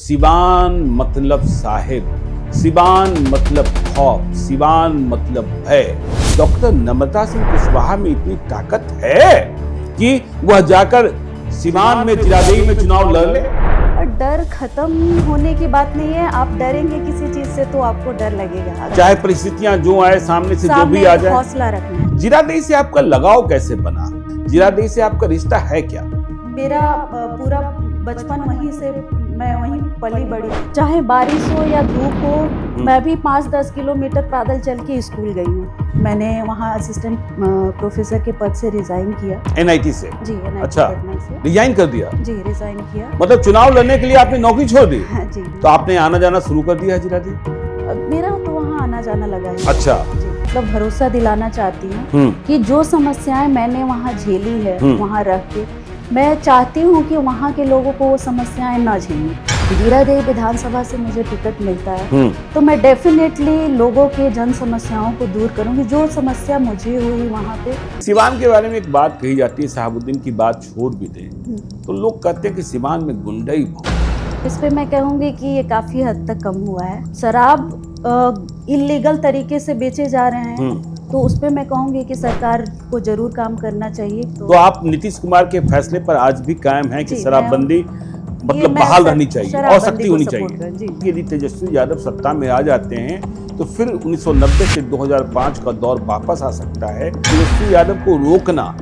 सिवान मतलब साहिब, सिवान मतलब खौफ, सिवान मतलब भय। डॉक्टर नम्रता सिंह कुशवाहा में इतनी ताकत है कि वह जाकर सिवान में जिरादेई में चुनाव लड़ ले। और डर खत्म होने की बात नहीं है। आप डरेंगे किसी चीज से तो आपको डर लगेगा, चाहे परिस्थितियां जो आए सामने से जो भी आ जाए। हौसला रखना। जिरादेई से आपका लगाव कैसे बना? जिरादेई से आपका रिश्ता है क्या? मेरा पूरा बचपन वहीं से, मैं वहीं पली बड़ी। चाहे बारिश हो या धूप हो, मैं भी 5-10 किलोमीटर पैदल चल के स्कूल गई हूँ। मैंने वहाँ असिस्टेंट प्रोफेसर के पद से रिजाइन किया। एनआईटी से? जी, एनआईटी अच्छा, पटना से रिजाइन कर दिया? जी, रिजाइन किया। मतलब चुनाव लड़ने के लिए आपने नौकरी छोड़ दी? हाँ जी। तो आपने आना जाना शुरू कर दिया है जिरादेई? मेरा तो वहाँ आना जाना लगा है। अच्छा जी, मतलब भरोसा दिलाना चाहती हूँ कि जो समस्याएं मैंने वहाँ झेली है, वहाँ रह के मैं चाहती हूँ कि वहाँ के लोगों को वो समस्याएं ना झेलें। जिरादेई विधानसभा से मुझे टिकट मिलता है तो मैं डेफिनेटली लोगों के जन समस्याओं को दूर करूंगी, जो समस्या मुझे हुई वहाँ पे। सिवान के बारे में एक बात कही जाती है, शहाबुद्दीन की बात छोड़ भी दें तो लोग कहते हैं कि सिवान में गुंडाई बहुत। इस पे मैं कहूँगी कि ये काफी हद तक कम हुआ है। शराब इलीगल तरीके से बेचे जा रहे हैं तो उस पे मैं कहूँगी कि सरकार को जरूर काम करना चाहिए। तो आप नीतीश कुमार के फैसले पर आज भी कायम है कि शराबबंदी मतलब बहाल रहनी चाहिए और सख्ती होनी चाहिए? यदि तेजस्वी यादव सत्ता में आ जाते हैं तो फिर 1990 से 2005 का दौर वापस आ सकता है। तेजस्वी यादव को रोकना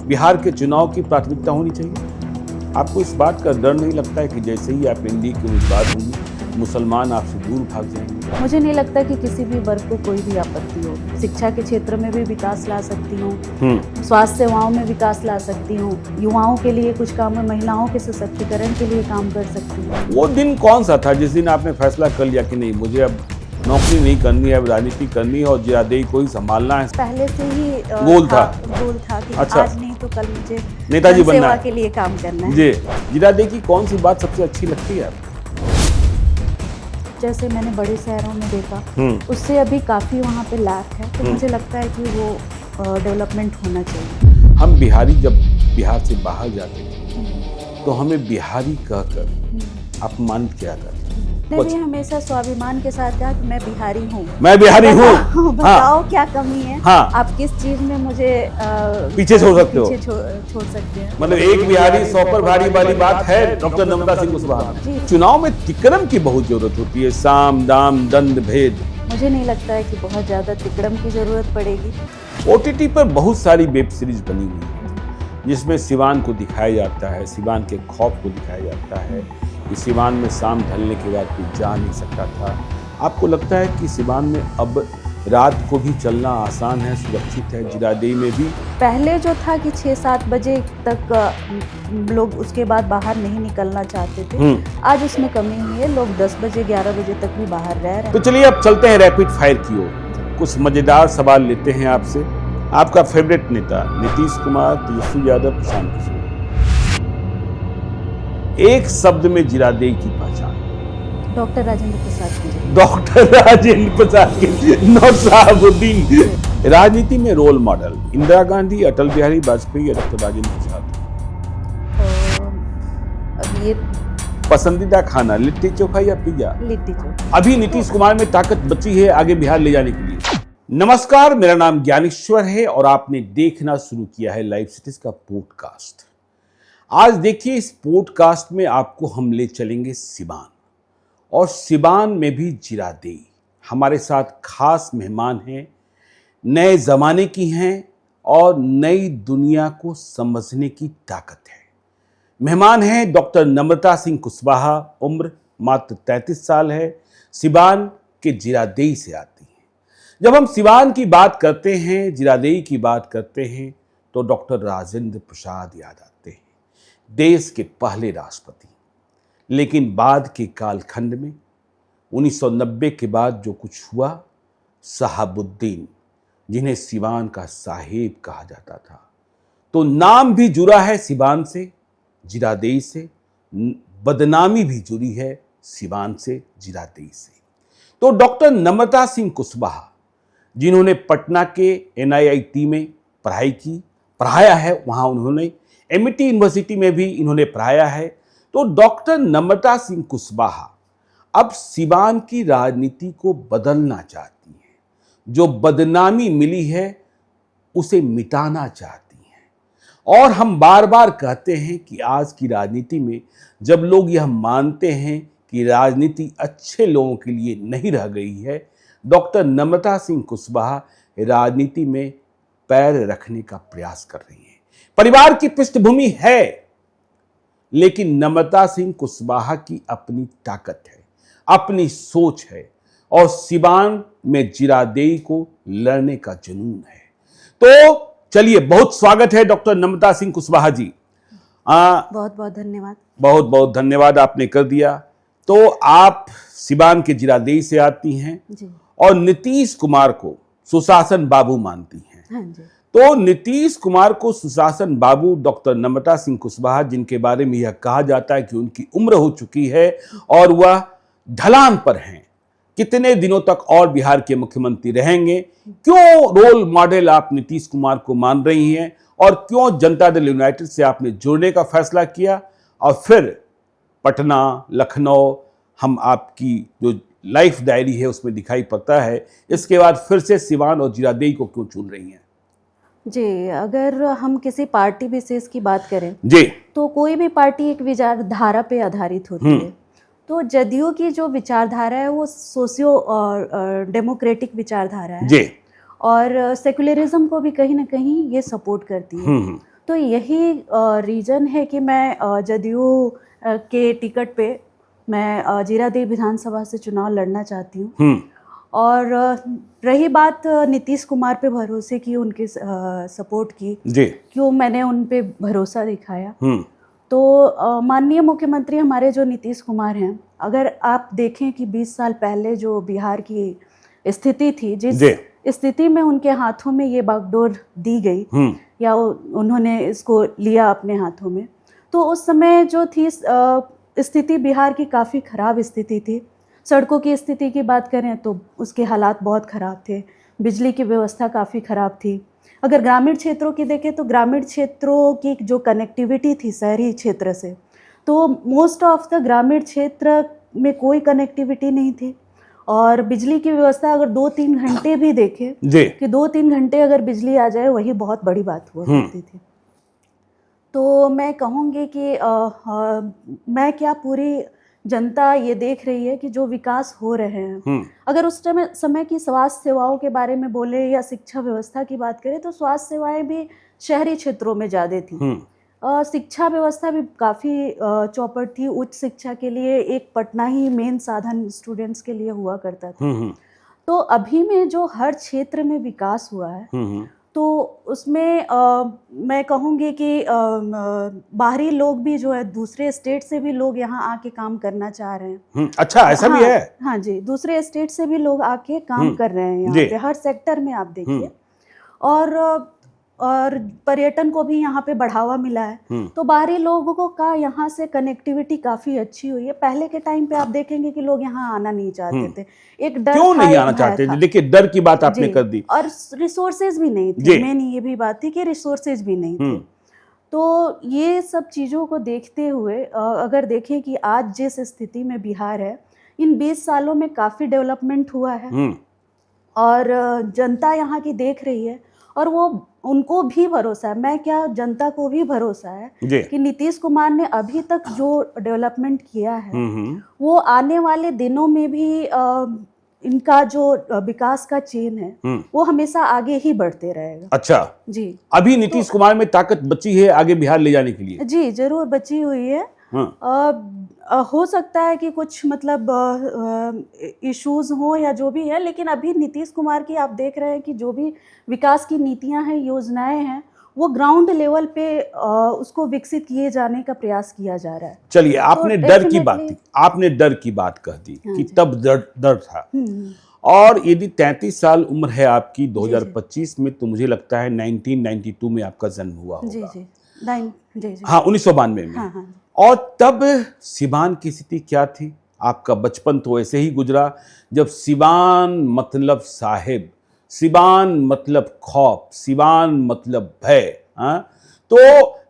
बिहार के चुनाव की प्राथमिकता होनी चाहिए। आपको इस बात का डर नहीं लगता है कि जैसे ही आप एनडीए के उम्मीदवार होंगे मुसलमान आपसे दूर भाग जाएंगे? मुझे नहीं लगता कि किसी भी वर्ग को कोई भी आपत्ति हो। शिक्षा के क्षेत्र में भी विकास ला सकती हूँ, स्वास्थ्य सेवाओं में विकास ला सकती हूँ, युवाओं के लिए कुछ काम, महिलाओं के सशक्तिकरण के लिए काम कर सकती हूँ। वो दिन कौन सा था जिस दिन आपने फैसला कर लिया कि नहीं, मुझे अब नौकरी नहीं करनी है, राजनीति करनी है और जिरादेई को ही संभालना है? पहले से ही गोल था कि अच्छा, आज नहीं तो कल मुझे नेताजी बनना सेवा है, के लिए काम करना है। जी। जिरादेई की कौन सी बात सबसे अच्छी लगती है आपको? जैसे मैंने बड़े शहरों में देखा उससे अभी काफी वहाँ पे लैक है, तो मुझे लगता है कि वो डेवलपमेंट होना चाहिए। हम बिहारी जब बिहार से बाहर जाते थे तो हमें बिहारी कहकर अपमानित किया जाता था। मैंने हमेशा स्वाभिमान के साथ कहा कि मैं बिहारी हूँ। मैं बिहारी हूँ। बताओ क्या कमी है? हाँ। आप किस चीज में मुझे पीछे छोड़ सकते हो? छोड़ सकते हैं। मतलब एक बिहारी 100 पर भारी वाली बात है डॉक्टर नम्रता सिंह कुशवाहा। चुनाव में तिकड़म की बहुत जरूरत होती है, साम दाम दंड भेद। मुझे नहीं लगता है कि बहुत ज्यादा तिकड़म की जरूरत पड़ेगी। ओटीटी पर बहुत सारी वेब सीरीज बनी हुई है जिसमें सिवान को दिखाया जाता है, सिवान के खौफ को दिखाया जाता है कि सिवान में शाम ढलने के बाद कोई जा नहीं सकता था। आपको लगता है कि सिवान में अब रात को भी चलना आसान है, सुरक्षित है? जिरादेई में भी पहले जो था कि 6-7 बजे तक लोग उसके बाद बाहर नहीं निकलना चाहते थे, आज उसमें कमी हुई है। लोग 10 बजे 11 बजे तक भी बाहर रह रहे हैं। तो चलिए अब चलते हैं रैपिड फायर की ओर। कुछ मजेदार सवाल लेते हैं आपसे। आपका फेवरेट नेता नीतीश कुमार, तेजस्वी यादव, प्रशांत किशोर। एक शब्द में जिरादेई की पहचान? डॉक्टर राजेंद्र प्रसाद की। डॉक्टर राजेंद्र प्रसाद की, नॉट शहाबुद्दीन। राजनीति में रोल मॉडल इंदिरा गांधी, अटल बिहारी वाजपेयी या डॉक्टर राजेंद्र प्रसाद? अब ये पसंदीदा खाना लिट्टी चोखा या पिज्जा? लिट्टी चोखा। अभी नीतीश कुमार में ताकत बची है आगे बिहार ले जाने के लिए? नमस्कार, मेरा नाम ज्ञानेश्वर है और आपने देखना शुरू किया है लाइव सिटीज का पॉडकास्ट। आज देखिए, इस पॉडकास्ट में आपको हम ले चलेंगे सिवान, और सिवान में भी जिरादेई। हमारे साथ खास मेहमान हैं, नए जमाने की हैं और नई दुनिया को समझने की ताकत है। मेहमान हैं डॉक्टर नम्रता सिंह कुशवाहा, उम्र मात्र 33 साल है, सिवान के जिरादेई से आती हैं। जब हम सिवान की बात करते हैं, जिरादेई की बात करते हैं तो डॉक्टर राजेंद्र प्रसाद याद आते हैं, देश के पहले राष्ट्रपति। लेकिन बाद के कालखंड में 1990 के बाद जो कुछ हुआ, शहाबुद्दीन, जिन्हें सिवान का साहिब कहा जाता था, तो नाम भी जुड़ा है सिवान से, जिरादेई से, बदनामी भी जुड़ी है सिवान से, जिरादेई से। तो डॉक्टर नम्रता सिंह कुशवाहा, जिन्होंने पटना के एनआईटी में पढ़ाई की, पढ़ाया है, वहाँ उन्होंने एमिटी यूनिवर्सिटी में भी इन्होंने पढ़ाया है। तो डॉक्टर नम्रता सिंह कुशवाहा अब सिवान की राजनीति को बदलना चाहती हैं, जो बदनामी मिली है उसे मिटाना चाहती हैं। और हम बार बार कहते हैं कि आज की राजनीति में जब लोग यह मानते हैं कि राजनीति अच्छे लोगों के लिए नहीं रह गई है, डॉक्टर नम्रता सिंह कुशवाहा राजनीति में पैर रखने का प्रयास कर रही हैं। परिवार की पृष्ठभूमि है, लेकिन नम्रता सिंह कुशवाहा की अपनी ताकत है, अपनी सोच है और सिवान में जीरादेई को लड़ने का जुनून है। तो चलिए, बहुत स्वागत है डॉक्टर नम्रता सिंह कुशवाहा जी। बहुत बहुत धन्यवाद। बहुत बहुत धन्यवाद, आपने कर दिया। तो आप सिवान के जीरादेई से आती हैं जी। और नीतीश कुमार को सुशासन बाबू मानती हैं। हाँ जी। तो नीतीश कुमार को सुशासन बाबू डॉक्टर नम्रता सिंह कुशवाहा, जिनके बारे में यह कहा जाता है कि उनकी उम्र हो चुकी है और वह ढलान पर हैं, कितने दिनों तक और बिहार के मुख्यमंत्री रहेंगे? क्यों रोल मॉडल आप नीतीश कुमार को मान रही हैं और क्यों जनता दल यूनाइटेड से आपने जुड़ने का फैसला किया? और फिर पटना, लखनऊ, हम आपकी जो लाइफ डायरी है उसमें दिखाई पड़ता है, इसके बाद फिर से सिवान और जीरादेई को क्यों चुन रही हैं? जी, अगर हम किसी पार्टी विशेष की बात करें जी, तो कोई भी पार्टी एक विचारधारा पे आधारित होती है। तो जदयू की जो विचारधारा है वो सोशियो डेमोक्रेटिक विचारधारा है जी, और सेकुलरिज्म को भी कहीं ना कहीं ये सपोर्ट करती है। तो यही रीजन है कि मैं जदयू के टिकट पे मैं जीरादेई विधानसभा से चुनाव लड़ना चाहती हूँ। और रही बात नीतीश कुमार पे भरोसे की, उनके सपोर्ट की, जी, क्यों मैंने उन पे भरोसा दिखाया, तो माननीय मुख्यमंत्री हमारे जो नीतीश कुमार हैं, अगर आप देखें कि 20 साल पहले जो बिहार की स्थिति थी, जिस स्थिति में उनके हाथों में ये बागडोर दी गई या उन्होंने इसको लिया अपने हाथों में, तो उस समय जो थी स्थिति बिहार की काफ़ी ख़राब स्थिति थी। सड़कों की स्थिति की बात करें तो उसके हालात बहुत ख़राब थे, बिजली की व्यवस्था काफ़ी ख़राब थी। अगर ग्रामीण क्षेत्रों की देखें तो ग्रामीण क्षेत्रों की जो कनेक्टिविटी थी शहरी क्षेत्र से, तो मोस्ट ऑफ द ग्रामीण क्षेत्र में कोई कनेक्टिविटी नहीं थी। और बिजली की व्यवस्था अगर 2-3 घंटे भी देखें कि 2-3 घंटे अगर बिजली आ जाए वही बहुत बड़ी बात हुआ करती थी। तो मैं कहूँगी कि मैं क्या, पूरी जनता ये देख रही है कि जो विकास हो रहे हैं, अगर उस समय की स्वास्थ्य सेवाओं के बारे में बोले या शिक्षा व्यवस्था की बात करें तो स्वास्थ्य सेवाएं भी शहरी क्षेत्रों में ज़्यादा थी। शिक्षा व्यवस्था भी काफ़ी चौपट थी। उच्च शिक्षा के लिए एक पटना ही मेन साधन स्टूडेंट्स के लिए हुआ करता था। तो अभी में जो हर क्षेत्र में विकास हुआ है, तो उसमें मैं कहूँगी कि बाहरी लोग भी जो है, दूसरे स्टेट से भी लोग यहाँ आके काम करना चाह रहे हैं। अच्छा, ऐसा भी है? हाँ जी, दूसरे स्टेट से भी लोग आके काम कर रहे हैं यहाँ पे, हर सेक्टर में आप देखिए। और पर्यटन को भी यहाँ पे बढ़ावा मिला है। तो बाहरी लोगों का यहाँ से कनेक्टिविटी काफी अच्छी हुई है। पहले के टाइम पे आप देखेंगे कि लोग यहाँ आना नहीं चाहते थे, एक डर क्यों नहीं आना चाहते थे? देखिए, डर की बात आपने कर दी, और रिसोर्सेज भी नहीं थे। मेन ये भी बात थी कि रिसोर्सेज भी नहीं थे। तो ये सब चीजों को देखते हुए अगर देखें कि आज जिस स्थिति में बिहार है, इन 20 सालों में काफी डेवलपमेंट हुआ है और जनता यहाँ की देख रही है और वो उनको भी भरोसा है, मैं क्या, जनता को भी भरोसा है कि नीतीश कुमार ने अभी तक जो डेवलपमेंट किया है वो आने वाले दिनों में भी इनका जो विकास का चेन है वो हमेशा आगे ही बढ़ते रहेगा। अच्छा जी, अभी नीतीश कुमार में ताकत बची है आगे बिहार ले जाने के लिए? जी जरूर बची हुई है। हो सकता है कि कुछ मतलब इश्यूज हो या जो भी है, लेकिन अभी नीतीश कुमार की आप देख रहे हैं कि जो भी विकास की नीतियां हैं, योजनाएं हैं, वो ग्राउंड लेवल पे उसको विकसित किए जाने का प्रयास किया जा रहा है। चलिए, आपने डर की बात की, आपने डर की बात कह दी कि तब डर था। और यदि 33 साल उम्र है आपकी 2025 में, तो मुझे लगता है 1992 में आपका जन्म हुआ होगा। जी, हाँ, 1992 में। हाँ। और तब सिवान की स्थिति क्या थी? आपका बचपन तो ऐसे ही गुजरा जब सिवान मतलब साहिब, सिवान मतलब खौफ, सिवान मतलब भय। तो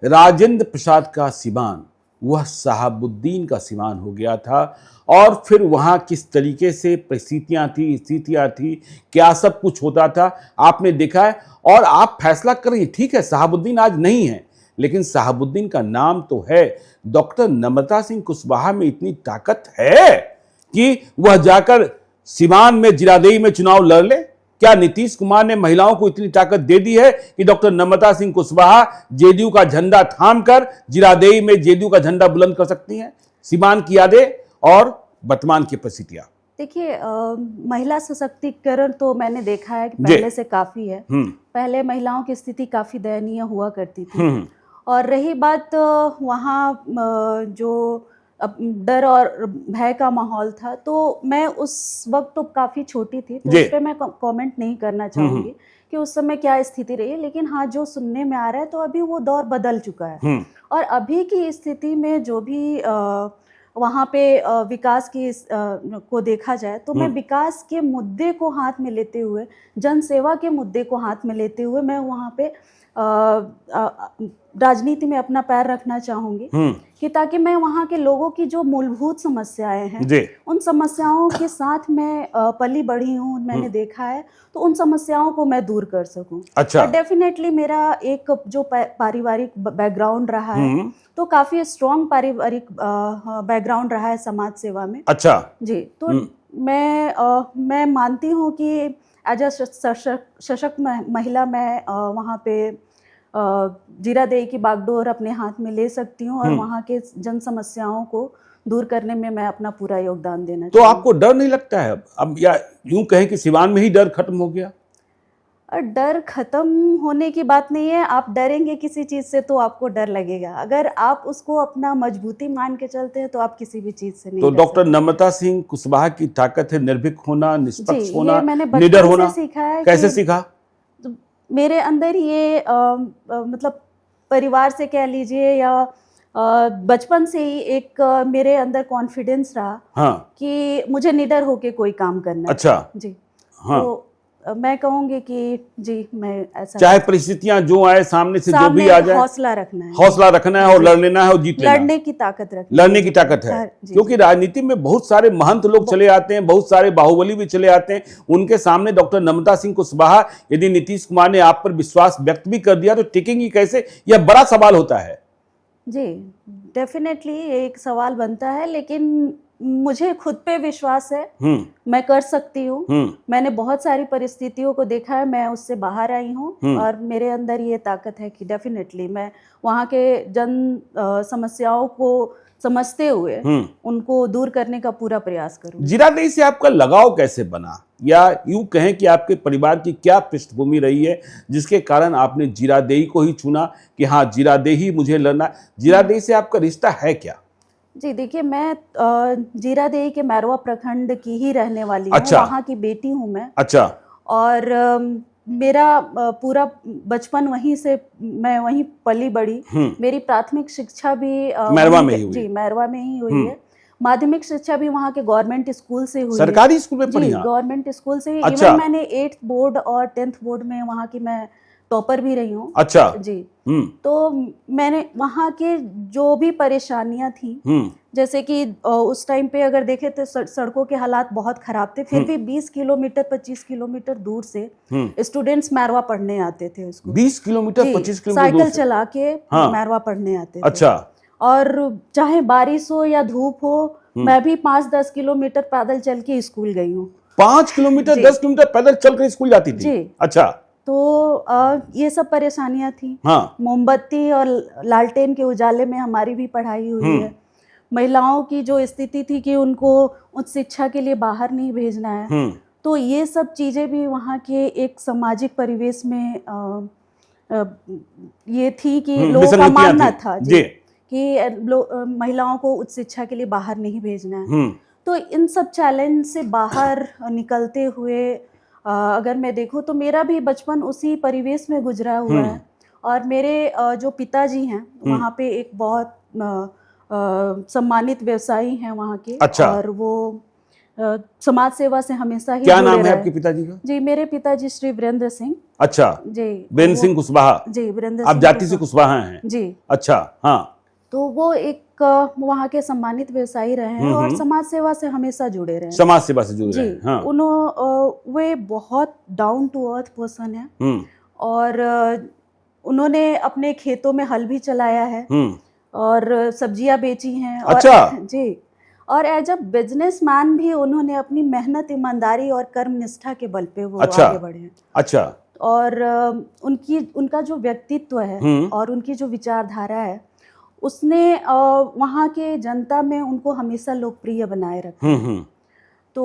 राजेंद्र प्रसाद का सिवान वह शहाबुद्दीन का सिवान हो गया था। और फिर वहाँ किस तरीके से परिस्थितियाँ थी, स्थितियाँ थी, क्या सब कुछ होता था आपने देखा है। और आप फैसला करिए, ठीक है शहाबुद्दीन आज नहीं है, लेकिन शहाबुद्दीन का नाम तो है। डॉक्टर नम्रता सिंह कुशवाहा में इतनी ताकत है कि वह जाकर सिवान में, जिरादेई में चुनाव लड़ ले। क्या नीतीश कुमार ने महिलाओं को इतनी ताकत दे दी है कि डॉक्टर नम्रता सिंह कुशवाहा जेडीयू का झंडा थामकर जिरादेई में जेडीयू का झंडा बुलंद कर सकती हैं? सिवान की यादें और वर्तमान की परिस्थितियां। देखिए, महिला सशक्तिकरण तो मैंने देखा है कि पहले से काफी है। पहले महिलाओं की स्थिति काफी दयनीय हुआ करती थी। और रही बात वहाँ जो डर और भय का माहौल था, तो मैं उस वक्त तो काफी छोटी थी, तो उस पर मैं कमेंट नहीं करना चाहूंगी कि उस समय क्या स्थिति रही है। लेकिन हाँ, जो सुनने में आ रहा है तो अभी वो दौर बदल चुका है। और अभी की स्थिति में जो भी वहाँ पे विकास की को देखा जाए, तो मैं विकास के मुद्दे को हाथ में लेते हुए, जन सेवा के मुद्दे को हाथ में लेते हुए मैं वहाँ पे राजनीति में अपना पैर रखना चाहूंगी कि ताकि मैं वहाँ के लोगों की जो मूलभूत समस्याएं हैं, उन समस्याओं के साथ मैं पली बढ़ी हूँ, मैंने देखा है, तो उन समस्याओं को मैं दूर कर सकूं। अच्छा। डेफिनेटली मेरा एक जो पारिवारिक बैकग्राउंड रहा है, तो काफी स्ट्रॉन्ग पारिवारिक बैकग्राउंड रहा है समाज सेवा में। अच्छा जी। तो मैं मानती हूँ कि एज अ सशक्त महिला मैं वहाँ पे जीरादेई की बागडोर अपने हाथ में ले सकती हूँ और वहाँ के जन समस्याओं को दूर करने में मैं अपना पूरा योगदान देना तो आपको डर नहीं लगता है अब, या यूं कहें कि सिवान में ही डर खत्म हो गया? डर खत्म होने की बात नहीं है। आप डरेंगे किसी चीज से तो आपको डर लगेगा। अगर आप उसको अपना मजबूती मान के चलते हैं तो आप किसी भी चीज से नहीं तो डॉक्टर नम्रता सिंह कुशवाहा की ताकत है निर्भीक होना, निष्पक्ष होना, निडर होना। सीखा है। कैसे सीखा? तो मेरे अंदर ये मतलब परिवार से कह लीजिए या बचपन से ही एक मेरे अंदर कॉन्फिडेंस रहा। हाँ। कि मुझे निडर होके कोई काम करना है। अच्छा। जी। हाँ। तो मैं कहूंगी कि जी मैं ऐसा, चाहे परिस्थितियां जो आए सामने से जो भी आ जाए, हौसला रखना है, हौसला रखना है और लड़ लेना है और जीत लेना है। लड़ने की ताकत रखनी, लड़ने की ताकत है। क्योंकि राजनीति में बहुत सारे महंत लोग चले आते हैं, बहुत सारे बाहुबली भी चले आते हैं। उनके सामने डॉक्टर नम्रता सिंह कुशवाहा, यदि नीतीश कुमार ने आप पर विश्वास व्यक्त भी कर दिया तो टिकेंगी कैसे, यह बड़ा सवाल होता है। जी डेफिनेटली एक सवाल बनता है, लेकिन मुझे खुद पे विश्वास है। मैं कर सकती हूँ। मैंने बहुत सारी परिस्थितियों को देखा है, मैं उससे बाहर आई हूँ और मेरे अंदर ये ताकत है कि डेफिनेटली मैं वहाँ के जन समस्याओं को समझते हुए उनको दूर करने का पूरा प्रयास करूँ। जीरादेई से आपका लगाव कैसे बना, या यूं कहें कि आपके परिवार की क्या पृष्ठभूमि रही है जिसके कारण आपने जीरादेई को ही चुना कि हाँ जीरादेई ही मुझे लड़ना? जीरादेई से आपका रिश्ता है क्या? जी देखिए, मैं जीरादेई के मैरवा प्रखंड की ही रहने वाली हूँ। अच्छा। वहाँ की बेटी हूँ मैं। अच्छा। और मेरा पूरा बचपन वहीं से, मैं वहीं पली बड़ी। मेरी प्राथमिक शिक्षा भी मैरवा में ही हुई। जी मैरवा में ही हुई है। माध्यमिक शिक्षा भी वहाँ के गवर्नमेंट स्कूल से हुई। सरकारी स्कूल में पढ़ी? गवर्नमेंट स्कूल से ही। अच्छा। इवन मैंने 8th बोर्ड और 10th बोर्ड में वहाँ की मैं टॉपर भी रही हूँ। अच्छा। जी। तो मैंने वहाँ के जो भी परेशानियां थी, जैसे कि उस टाइम पे अगर देखे तो सड़कों के हालात बहुत खराब थे, फिर भी 20 किलोमीटर 25 किलोमीटर दूर से स्टूडेंट्स मैरवा पढ़ने आते थे उसको। 20 किलोमीटर 25 किलोमीटर साइकिल चला के मैरवा पढ़ने आते थे। अच्छा। और चाहे बारिश हो या धूप हो, मैं भी 5-10 किलोमीटर पैदल चल के स्कूल गई हूँ। 5 किलोमीटर 10 किलोमीटर पैदल चल कर स्कूल जाती थी? जी। अच्छा। तो ये सब परेशानियां थी। हाँ। मोमबत्ती और लालटेन के उजाले में हमारी भी पढ़ाई हुई है। महिलाओं की जो स्थिति थी कि उनको उच्च शिक्षा के लिए बाहर नहीं भेजना है, तो ये सब चीजें भी वहाँ के एक सामाजिक परिवेश में ये थी कि लोगों का मानना था जी कि महिलाओं को उच्च शिक्षा के लिए बाहर नहीं भेजना है। तो इन सब चैलेंज से बाहर निकलते हुए अगर मैं देखूं तो मेरा भी बचपन उसी परिवेश में गुजरा हुआ है। और मेरे जो पिताजी हैं वहाँ पे एक बहुत सम्मानित व्यवसायी हैं वहाँ के। अच्छा। और वो समाज सेवा से हमेशा ही क्या नाम है आपके पिताजी का? जी मेरे पिताजी श्री वीरेंद्र सिंह। अच्छा। जी वीरेंद्र सिंह कुशवाहा। जी वीरेंद्र आप जाति से कुशवाहा हैं? जी। अच्छा। हाँ। तो वो एक वहाँ के सम्मानित व्यवसायी रहे हैं और समाज सेवा से हमेशा जुड़े रहे हैं। समाज सेवा से जुड़े जी, रहे हैं। हाँ। वे बहुत डाउन टू अर्थ पर्सन है और उन्होंने अपने खेतों में हल भी चलाया है और सब्जियां बेची हैं। अच्छा। और जी, और एज अ बिजनेसमैन भी उन्होंने अपनी मेहनत, ईमानदारी और कर्म निष्ठा के बल पे वो आगे बढ़े हैं। अच्छा। और उनका जो व्यक्तित्व है और उनकी जो विचारधारा है उसने वहाँ के जनता में उनको हमेशा लोकप्रिय बनाए रखा है। तो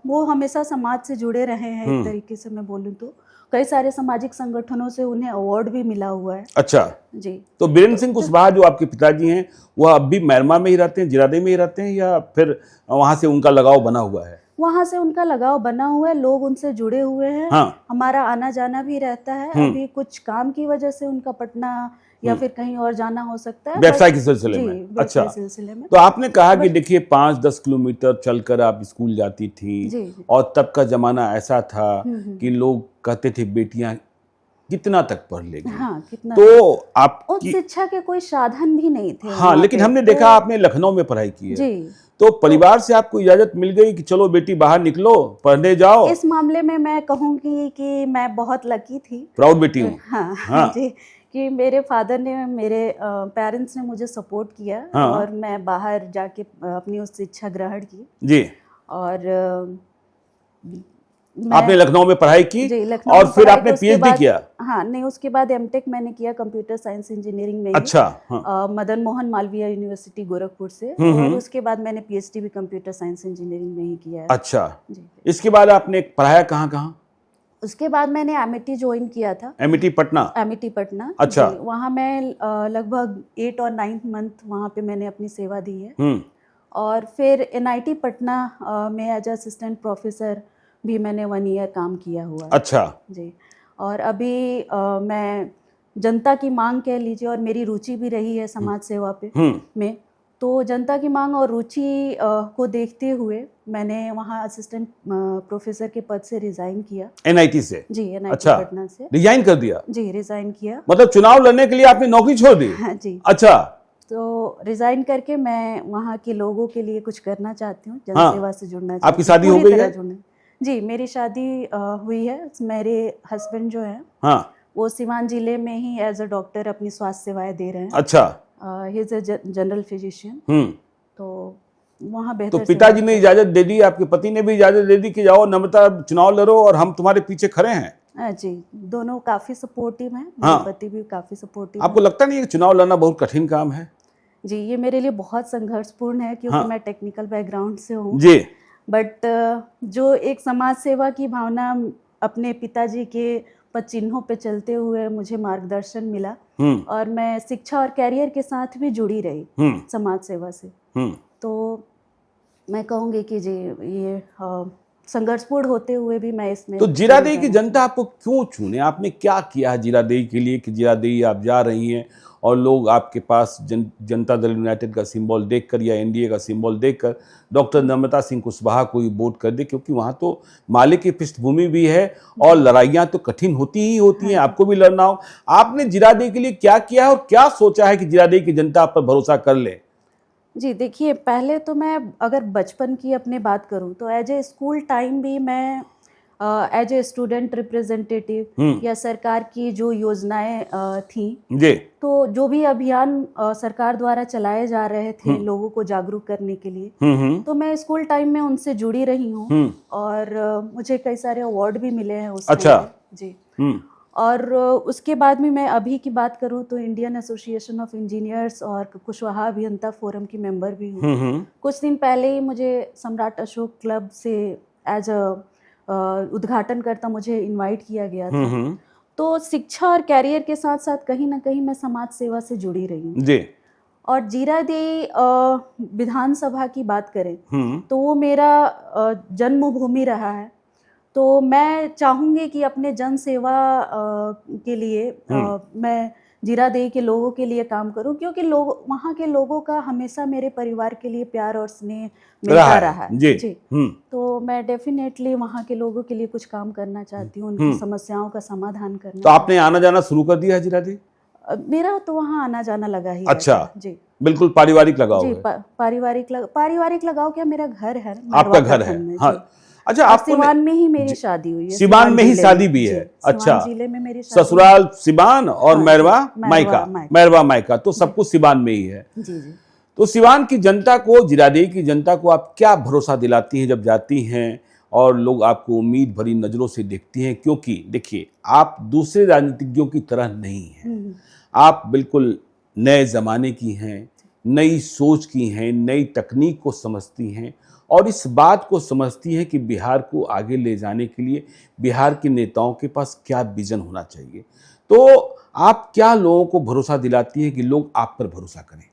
वो हमेशा समाज से जुड़े रहे हैं। एक तरीके से मैं बोलूँ तो कई सारे सामाजिक संगठनों से उन्हें अवार्ड भी मिला हुआ है। अच्छा जी। तो बीरेंद्र सिंह कुशवाहा जो आपके पिताजी हैं वह अब भी म्यांमार में ही रहते हैं, जीरादेई में ही रहते हैं, या फिर वहां से उनका लगाव बना हुआ है? वहां से उनका लगाव बना हुआ है, लोग उनसे जुड़े हुए हैं। हाँ। हमारा आना जाना भी रहता है। अभी कुछ काम की वजह से उनका पटना या फिर कहीं और जाना हो सकता है, व्यवसाय के सिलसिले में। अच्छा। सिलसिले में। तो आपने कहा कि देखिए 5-10 किलोमीटर चलकर आप स्कूल जाती थी और तब का जमाना ऐसा था कि लोग कहते थे बेटियां कितना तक पढ़ लेगी। हाँ, कितना। तो आपकी शिक्षा के कोई साधन भी नहीं थे। हाँ, लेकिन हमने देखा आपने लखनऊ में पढ़ाई की है। जी। तो परिवार से आपको इजाजत मिल गई कि चलो बेटी बाहर निकलो, पढ़ने जाओ? इस मामले में मैं कहूँगी कि मैं बहुत लकी थी, प्राउड बेटी हूँ। हाँ जी, कि मेरे फादर ने, मेरे पेरेंट्स ने मुझे सपोर्ट किया और मैं बाहर जाके अपनी उस शिक्षा ग्रहण की जी। और आपने लखनऊ में पढ़ाई की जी, लखनऊ और फिर आपने पीएचडी किया? हाँ, नहीं, उसके बाद एमटेक मैंने किया कंप्यूटर साइंस इंजीनियरिंग में। अच्छा। मदन मोहन मालवीय यूनिवर्सिटी गोरखपुर से। और उसके बाद मैंने पीएचडी भी कंप्यूटर साइंस इंजीनियरिंग में ही किया है। अच्छा जी। इसके बाद आपने पढ़ाया कहाँ? उसके बाद मैंने एमिटी ज्वाइन किया था। एमिटी पटना? एमिटी पटना। अच्छा। वहाँ मैं लगभग 8 और 9 मंथ वहाँ पे मैंने अपनी सेवा दी है। और फिर एनआईटी पटना में एज असिस्टेंट प्रोफेसर भी मैंने 1 ईयर काम किया हुआ है। अच्छा जी। और अभी मैं जनता की मांग कह लीजिए, और मेरी रुचि भी रही है समाज सेवा पे में, तो जनता की मांग और रुचि को देखते हुए मैंने वहाँ असिस्टेंट प्रोफेसर के पद से रिजाइन किया। एनआईटी से? जी, एनआईटी पटना से रिजाइन कर दिया? जी, रिजाइन किया। मतलब चुनाव लड़ने के लिए आपने नौकरी छोड़ दी? हाँ जी। अच्छा। तो रिजाइन करके मैं वहाँ के लोगों के लिए कुछ करना चाहती हूँ, जनसेवा से जुड़ना चाहती हूँ। आपकी शादी हो गई है? जी, मेरी शादी हुई है। मेरे हस्बैंड जो है वो सिवान जिले में ही एज अ डॉक्टर अपनी स्वास्थ्य सेवाएं दे रहे हैं। अच्छा। He is a general physician. तो वहाँ बेहतर। तो पिताजी ने इजाजत दे दी, आपके पति ने भी इजाजत दे दी कि जाओ नम्रता चुनाव लड़ो और हम तुम्हारे पीछे खड़े हैं? जी, दोनों काफी सपोर्टिव हैं। मेरे पति भी काफी सपोर्टिव। आपको लगता नहीं है कि चुनाव लड़ना बहुत कठिन काम है? जी, ये मेरे लिए बहुत संघर्षपूर्ण है क्योंकि मैं टेक्निकल बैकग्राउंड से हूँ जी। बट जो एक समाज सेवा की भावना अपने पिताजी के पद चिन्हों पे चलते हुए मुझे मार्गदर्शन मिला और मैं शिक्षा और कैरियर के साथ भी जुड़ी रही समाज सेवा से। तो मैं कहूँगी कि जी ये संघर्षपूर्ण होते हुए भी मैं इसमें। तो जीरादेई की जनता आपको क्यों चुने? आपने क्या किया जीरादेई के लिए कि जीरादेई आप जा रही हैं और लोग आपके पास जनता दल यूनाइटेड का सिंबल देखकर या एनडीए का सिंबल देखकर डॉक्टर नम्रता सिंह कुशवाहा को ही वोट कर दे? क्योंकि वहाँ तो माले की पृष्ठभूमि भी है और लड़ाइयाँ तो कठिन होती ही होती हैं, आपको भी लड़ना हो। आपने जीरादेई के लिए क्या किया और क्या सोचा है कि जीरादेई की जनता आप पर भरोसा कर ले? जी, देखिए, पहले तो मैं अगर बचपन की अपनी बात करूं तो एज ए स्कूल टाइम भी मैं एज ए स्टूडेंट रिप्रेजेंटेटिव या सरकार की जो योजनाएं थी जी, तो जो भी अभियान सरकार द्वारा चलाए जा रहे थे लोगों को जागरूक करने के लिए, तो मैं स्कूल टाइम में उनसे जुड़ी रही हूँ और मुझे कई सारे अवार्ड भी मिले हैं उसमें। अच्छा जी। और उसके बाद में मैं अभी की बात करूं तो इंडियन एसोसिएशन ऑफ इंजीनियर्स और कुशवाहा अभियंता फोरम की मेंबर भी हूँ। कुछ दिन पहले ही मुझे सम्राट अशोक क्लब से एज अ उद्घाटन करता मुझे इनवाइट किया गया था। तो शिक्षा और कैरियर के साथ साथ कहीं ना कहीं मैं समाज सेवा से जुड़ी रही हूँ जी। और जीरादेई विधानसभा की बात करें तो वो मेरा जन्मभूमि रहा है। तो मैं चाहूँगी कि अपने जन सेवा के लिए मैं जीरादेई के लोगों के लिए काम करूं, क्योंकि लोग वहाँ के लोगों का हमेशा मेरे परिवार के लिए प्यार और स्नेह मिलता रहा है जी। तो मैं डेफिनेटली वहाँ के लोगों के लिए कुछ काम करना चाहती हूँ, उनकी समस्याओं का समाधान करना। तो आपने आना जाना शुरू कर दिया है जीरादेई? मेरा तो वहाँ आना जाना लगा ही अच्छा। रहता है। जी बिल्कुल पारिवारिक लगाव जी, है। पारिवारिक लगाव क्या, मेरा घर है आपका घर है, प्रखंड में, हाँ। जी। अच्छा, और आपको सिवान में ही मेरी शादी हुई है। सिवान में ही जिले शादी भी जी, है। सिवान अच्छा, जिले में मेरी शादी ससुराल सिवान और हाँ, मैरवा मैरवा मायका, मैरवा मायका, तो सब कुछ सिवान में ही है। जी जी। तो सिवान की जनता को, जीरादेई की जनता को आप क्या भरोसा दिलाती हैं जब जाती हैं और लोग आपको उम्मीद भरी नजरों से देखती हैं? क्योंकि देखिए, आप दूसरे राजनीतिज्ञों की तरह नहीं हैं। आप बिल्कुल नए जमाने की हैं, नई सोच की हैं, नई तकनीक को समझती हैं और इस बात को समझती हैं कि बिहार को आगे ले जाने के लिए बिहार के नेताओं के पास क्या विजन होना चाहिए। तो आप क्या लोगों को भरोसा दिलाती हैं कि लोग आप पर भरोसा करें?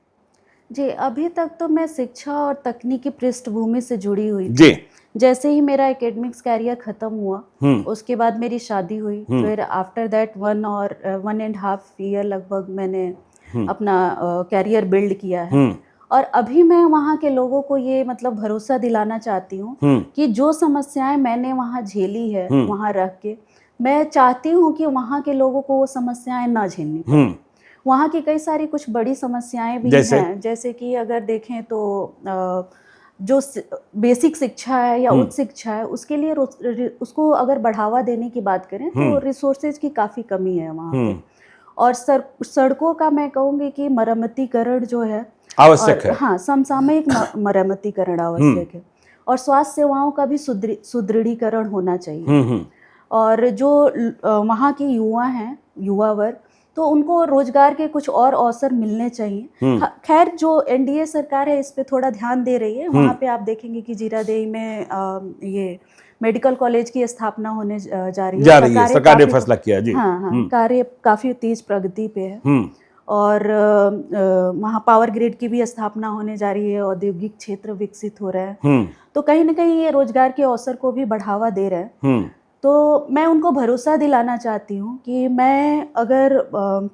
जी, अभी तक तो मैं शिक्षा और तकनीकी पृष्ठभूमि से जुड़ी हुई थी। जी। जैसे ही मेरा एकेडमिक्स कैरियर खत्म हुआ, उसके बाद मेरी शादी हुई, फिर आफ्टर दैट 1.5 ईयर लगभग मैंने अपना कैरियर बिल्ड किया है। और अभी मैं वहाँ के लोगों को ये मतलब भरोसा दिलाना चाहती हूँ कि जो समस्याएं मैंने वहाँ झेली है, वहाँ रह के, मैं चाहती हूँ कि वहाँ के लोगों को वो समस्याएं ना झेलनी पड़े। वहाँ की कई सारी कुछ बड़ी समस्याएं भी हैं, जैसे कि अगर देखें तो जो बेसिक शिक्षा है या उच्च शिक्षा है, उसके लिए उसको अगर बढ़ावा देने की बात करें तो रिसोर्सेज की काफ़ी कमी है वहाँ पे। और सड़कों का मैं कहूँगी कि मरम्मतीकरण जो है आवश्यक है। हाँ, समसामयिक मरम्मतीकरण आवश्यक है। और स्वास्थ्य सेवाओं का भी सुदृढ़ीकरण होना चाहिए। और जो वहाँ के युवा हैं, युवा वर्ग, तो उनको रोजगार के कुछ और अवसर मिलने चाहिए। खैर, जो एनडीए सरकार है इस पे थोड़ा ध्यान दे रही है। वहाँ पे आप देखेंगे कि जीरादेई में ये मेडिकल कॉलेज की स्थापना होने जा रही है। सरकार ने फैसला किया जी। हाँ, कार्य काफी तेज प्रगति पे है। और वहाँ पावर ग्रिड की भी स्थापना होने जा रही है, औद्योगिक क्षेत्र विकसित हो रहा है। तो कहीं ना कहीं ये रोजगार के अवसर को भी बढ़ावा दे रहा है। तो मैं उनको भरोसा दिलाना चाहती हूँ कि मैं अगर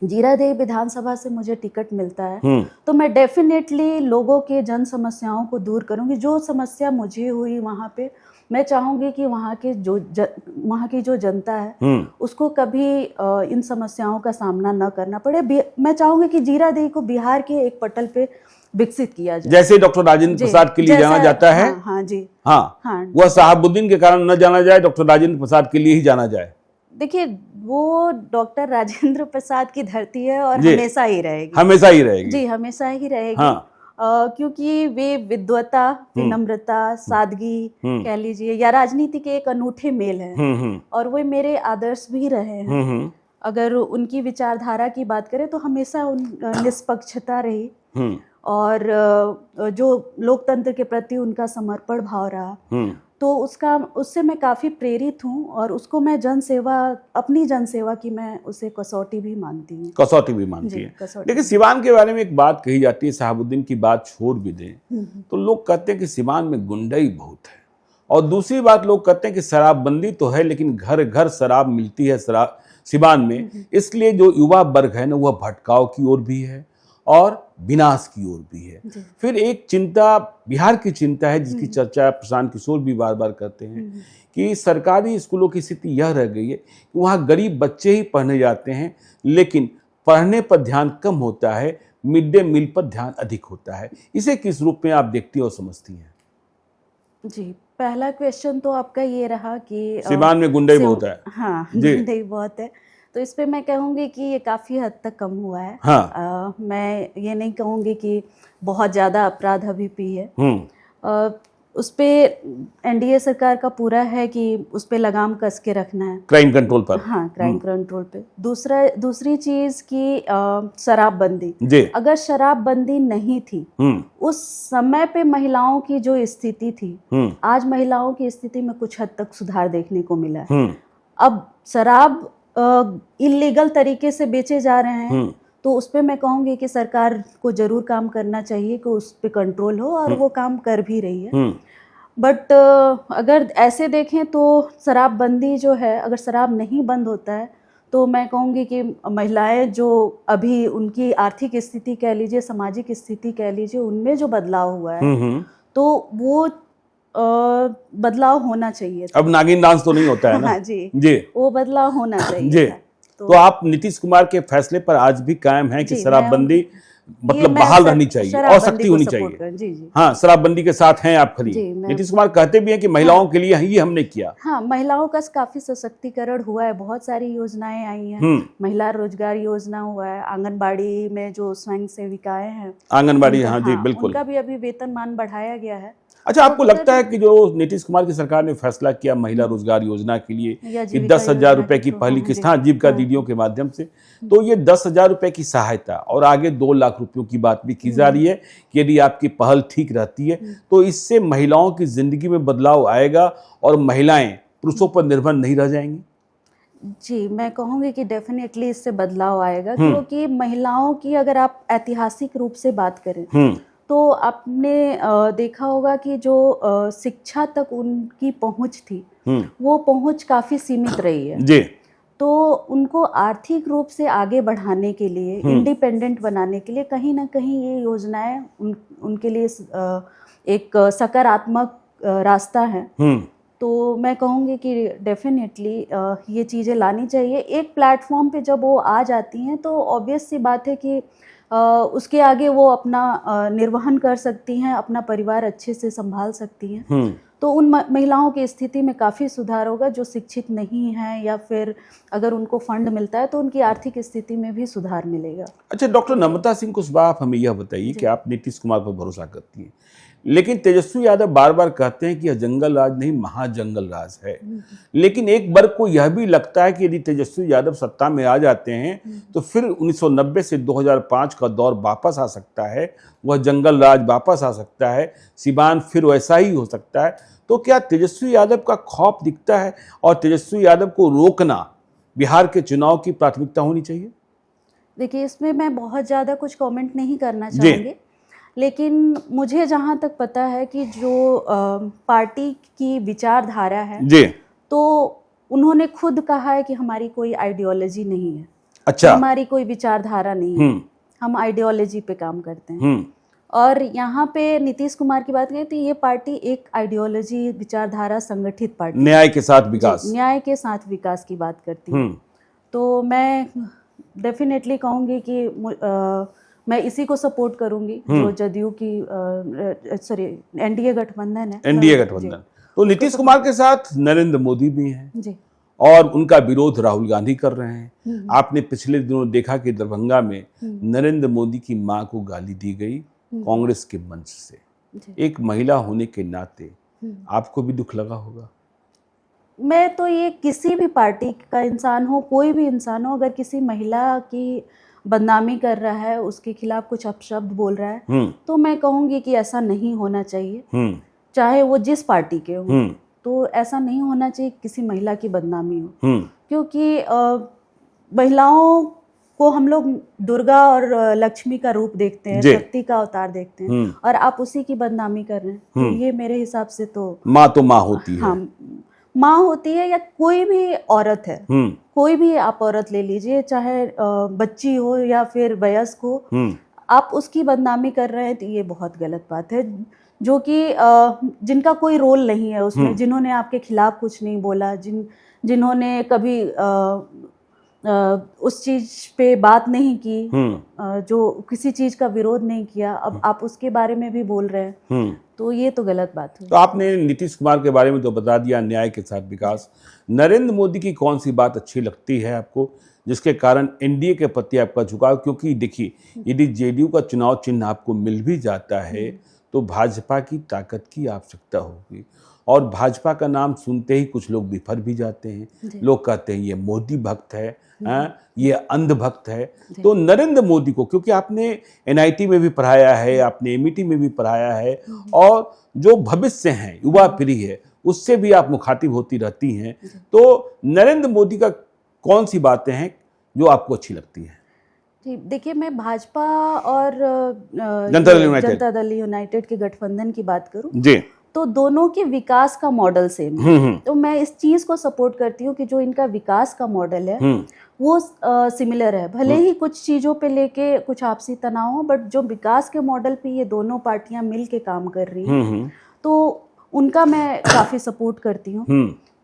जीरादेई विधानसभा से मुझे टिकट मिलता है तो मैं डेफिनेटली लोगों के जन समस्याओं को दूर करूँगी। जो समस्या मुझे हुई वहाँ पे, मैं चाहूँगी कि वहाँ की जो जनता है उसको कभी इन समस्याओं का सामना न करना पड़े। मैं चाहूँगी कि जीरादेई को बिहार के एक पटल पे विकसित किया जाए, जैसे डॉक्टर राजेंद्र प्रसाद के लिए जाना जाता है। हाँ जी, हाँ, वह साहबुद्दीन के कारण न जाना जाए, डॉक्टर राजेंद्र प्रसाद के लिए ही जाना जाए। देखिए, वो डॉक्टर राजेंद्र प्रसाद की धरती है और हमेशा ही रहेगी। हमेशा ही रहेगी जी, हमेशा ही रहेगी। क्योंकि वे विद्वता, विनम्रता, सादगी कह लीजिए, या राजनीति के एक अनूठे मेल हैं। और वो मेरे आदर्श भी रहे हैं। अगर उनकी विचारधारा की बात करें तो हमेशा निष्पक्षता रही और जो लोकतंत्र के प्रति उनका समर्पण भाव रहा, तो उससे मैं काफ़ी प्रेरित हूँ और उसको मैं अपनी जनसेवा की मैं उसे कसौटी भी मानती हूँ। कसौटी भी मानती है। लेकिन सिवान के बारे में एक बात कही जाती है, साहबुद्दीन की बात छोड़ भी दें तो लोग कहते हैं कि सिवान में गुंडाई बहुत है। और दूसरी बात, लोग कहते हैं कि शराबबंदी तो है लेकिन घर घर शराब मिलती है सिवान में। इसलिए जो युवा वर्ग है ना, वह भटकाव की ओर भी है और विनाश की ओर भी है। फिर एक चिंता, बिहार की चिंता है जिसकी चर्चा प्रशांत किशोर भी बार बार करते हैं कि सरकारी स्कूलों की स्थिति यह रह गई है कि वहाँ गरीब बच्चे ही पढ़ने जाते हैं लेकिन पढ़ने पर ध्यान कम होता है, मिड डे मील पर ध्यान अधिक होता है। इसे किस रूप में आप देखती और समझती हैं? जी, पहला क्वेश्चन तो आपका ये रहा कि सिवान में गुंडाई बहुत है। हाँ, गुंडाई बहुत है। तो इस पे मैं कहूँगी कि ये काफ़ी हद तक कम हुआ है। हाँ। मैं ये नहीं कहूँगी कि बहुत ज़्यादा अपराध अभी भी है। उस पे एनडीए सरकार का पूरा है कि उस पे लगाम कस के रखना है, क्राइम कंट्रोल पर। हाँ, क्राइम कंट्रोल पे। दूसरी चीज़ की शराबबंदी, अगर शराबबंदी नहीं थी उस समय पे महिलाओं की जो स्थिति थी, आज महिलाओं की स्थिति में कुछ हद तक सुधार देखने को मिला है। अब शराब इलीगल तरीके से बेचे जा रहे हैं तो उस पे मैं कहूँगी कि सरकार को जरूर काम करना चाहिए कि उस पे कंट्रोल हो, और वो काम कर भी रही है। बट अगर ऐसे देखें तो शराबबंदी जो है, अगर शराब नहीं बंद होता है तो मैं कहूँगी कि महिलाएं जो अभी उनकी आर्थिक स्थिति कह लीजिए, सामाजिक स्थिति कह लीजिए, उनमें जो बदलाव हुआ है तो वो बदलाव होना चाहिए। अब नागिन डांस तो नहीं होता है ना। जी, वो बदलाव होना चाहिए। तो आप नीतीश कुमार के फैसले पर आज भी कायम हैं कि जी, शराबबंदी मैं मतलब बहाल रहनी चाहिए और शराबबंदी सख्ती को होनी support चाहिए। जी जी हाँ, शराबबंदी के साथ हैं आप खड़ी। जी, मैं- नीतीश कुमार कहते भी हैं कि महिलाओं के लिए ही हमने किया। हाँ, महिलाओं का काफी सशक्तिकरण हुआ है, बहुत सारी योजनाएं आई हैं। हम्म। महिला रोजगार योजना हुआ है, आंगनबाड़ी में जो स्वयं सेविकाएं हैं आंगनबाड़ी, उनका- हाँ जी बिल्कुल। उनका भी अभी वेतनमान बढ़ाया गया है। अच्छा, आपको तो लगता है कि जो नीतीश कुमार की सरकार ने फैसला किया महिला रोजगार योजना के लिए या कि जीविका 10,000 योजना रुपए के की थ्रू, पहली हाँ, किस्त, जी। हाँ, जीविका हाँ। दीदियों के माध्यम से, तो ये 10,000 रुपए की सहायता और आगे 2 लाख रुपयों की बात भी की जा रही है कि यदि आपकी पहल ठीक रहती है तो इससे महिलाओं की जिंदगी में बदलाव आएगा और महिलाएं पुरुषों पर निर्भर नहीं रह जाएंगी। जी, मैं कहूँगी कि डेफिनेटली इससे बदलाव आएगा, क्योंकि महिलाओं की अगर आप ऐतिहासिक रूप से बात करें तो आपने देखा होगा कि जो शिक्षा तक उनकी पहुंच थी वो पहुंच काफी सीमित रही है। जी। तो उनको आर्थिक रूप से आगे बढ़ाने के लिए, इंडिपेंडेंट बनाने के लिए कहीं ना कहीं ये योजनाएं उनके लिए एक सकारात्मक रास्ता है। तो मैं कहूँगी कि डेफिनेटली ये चीज़ें लानी चाहिए। एक प्लेटफॉर्म पे जब वो आ जाती हैं तो ऑब्वियस सी बात है कि उसके आगे वो अपना निर्वहन कर सकती हैं, अपना परिवार अच्छे से संभाल सकती हैं। तो उन महिलाओं की स्थिति में काफ़ी सुधार होगा जो शिक्षित नहीं हैं, या फिर अगर उनको फंड मिलता है तो उनकी आर्थिक स्थिति में भी सुधार मिलेगा। अच्छा, डॉक्टर नम्रता सिंह कुशवाहा, आप हमें यह बताइए कि आप नीतीश कुमार पर भरोसा करती हैं, लेकिन तेजस्वी यादव बार बार कहते हैं कि यह जंगल राज नहीं महाजंगल राज है। लेकिन एक वर्ग को यह भी लगता है कि यदि तेजस्वी यादव सत्ता में आ जाते हैं तो फिर 1990 से 2005 का दौर वापस आ सकता है, वह जंगल राज वापस आ सकता है, सिवान फिर वैसा ही हो सकता है। तो क्या तेजस्वी यादव का खौफ दिखता है और तेजस्वी यादव को रोकना बिहार के चुनाव की प्राथमिकता होनी चाहिए? देखिए, इसमें मैं बहुत ज़्यादा कुछ कमेंट नहीं करना चाहूँगी, लेकिन मुझे जहाँ तक पता है कि जो पार्टी की विचारधारा है जी, तो उन्होंने खुद कहा है कि हमारी कोई आइडियोलॉजी नहीं है। अच्छा, हमारी कोई विचारधारा नहीं है, हम आइडियोलॉजी पे काम करते हैं। और यहाँ पे नीतीश कुमार की बात करें तो ये पार्टी एक आइडियोलॉजी, विचारधारा संगठित पार्टी, न्याय के साथ विकास, न्याय के साथ विकास की बात करती है। तो मैं डेफिनेटली कहूँगी कि मैं इसी को सपोर्ट करूंगी जो जदयू की एनडीए गठबंधन है। एनडीए गठबंधन। तो नीतीश कुमार के साथ नरेंद्र मोदी भी हैं जी, और उनका विरोध राहुल गांधी कर रहे हैं। आपने पिछले दिनों देखा कि दरभंगा में नरेंद्र मोदी की मां को गाली दी गई कांग्रेस के मंच से। एक महिला होने के नाते आपको भी दुख लगा होगा? मैं तो ये किसी भी पार्टी का इंसान हो, कोई भी इंसान हो, अगर किसी महिला की बदनामी कर रहा है, उसके खिलाफ कुछ अपशब्द बोल रहा है, तो मैं कहूँगी कि ऐसा नहीं होना चाहिए, चाहे वो जिस पार्टी के हो। तो ऐसा नहीं होना चाहिए किसी महिला की बदनामी हो, क्योंकि महिलाओं को हम लोग दुर्गा और लक्ष्मी का रूप देखते हैं, शक्ति का अवतार देखते हैं, और आप उसी की बदनामी कर रहे हैं। तो ये मेरे हिसाब से तो माँ होती है। हाँ, माँ होती है, या कोई भी औरत है, कोई भी आप औरत ले लीजिए, चाहे बच्ची हो या फिर वयस्क हो, आप उसकी बदनामी कर रहे हैं तो ये बहुत गलत बात है। जो कि जिनका कोई रोल नहीं है उसमें, जिन्होंने आपके खिलाफ कुछ नहीं बोला, जिन्होंने कभी उस चीज पे बात नहीं की, जो किसी चीज का विरोध नहीं किया, अब आप उसके बारे में भी बोल रहे हैं, तो ये तो गलत बात है। तो आपने नीतीश कुमार के बारे में तो बता दिया, न्याय के साथ विकास। नरेंद्र मोदी की कौन सी बात अच्छी लगती है आपको जिसके कारण एनडीए के प्रति आपका झुकाव? क्योंकि देखिए, यदि जेडीयू का चुनाव चिन्ह आपको मिल भी जाता है तो भाजपा की ताकत की आवश्यकता होगी, और भाजपा का नाम सुनते ही कुछ लोग बिफर भी जाते हैं। लोग कहते हैं ये मोदी भक्त है, ये अंधभक्त है। तो नरेंद्र मोदी को, क्योंकि आपने एनआईटी में भी पढ़ाया है, आपने एमईटी में भी पढ़ाया है, और जो भविष्य हैं, युवा पीढ़ी है, उससे भी आप मुखातिब होती रहती हैं, तो नरेंद्र मोदी का कौन सी बातें हैं जो आपको अच्छी लगती हैं? जी, देखिए, मैं भाजपा और जनता दल यूनाइटेड के गठबंधन की बात करूं जी, तो दोनों के विकास का मॉडल सेम है। तो मैं इस चीज को सपोर्ट करती हूँ कि जो इनका विकास का मॉडल है वो सिमिलर है। भले ही कुछ चीजों पे लेके कुछ आपसी तनाव हो, बट जो विकास के मॉडल पे ये दोनों पार्टियां मिल के काम कर रही हैं, तो उनका मैं काफी सपोर्ट करती हूँ।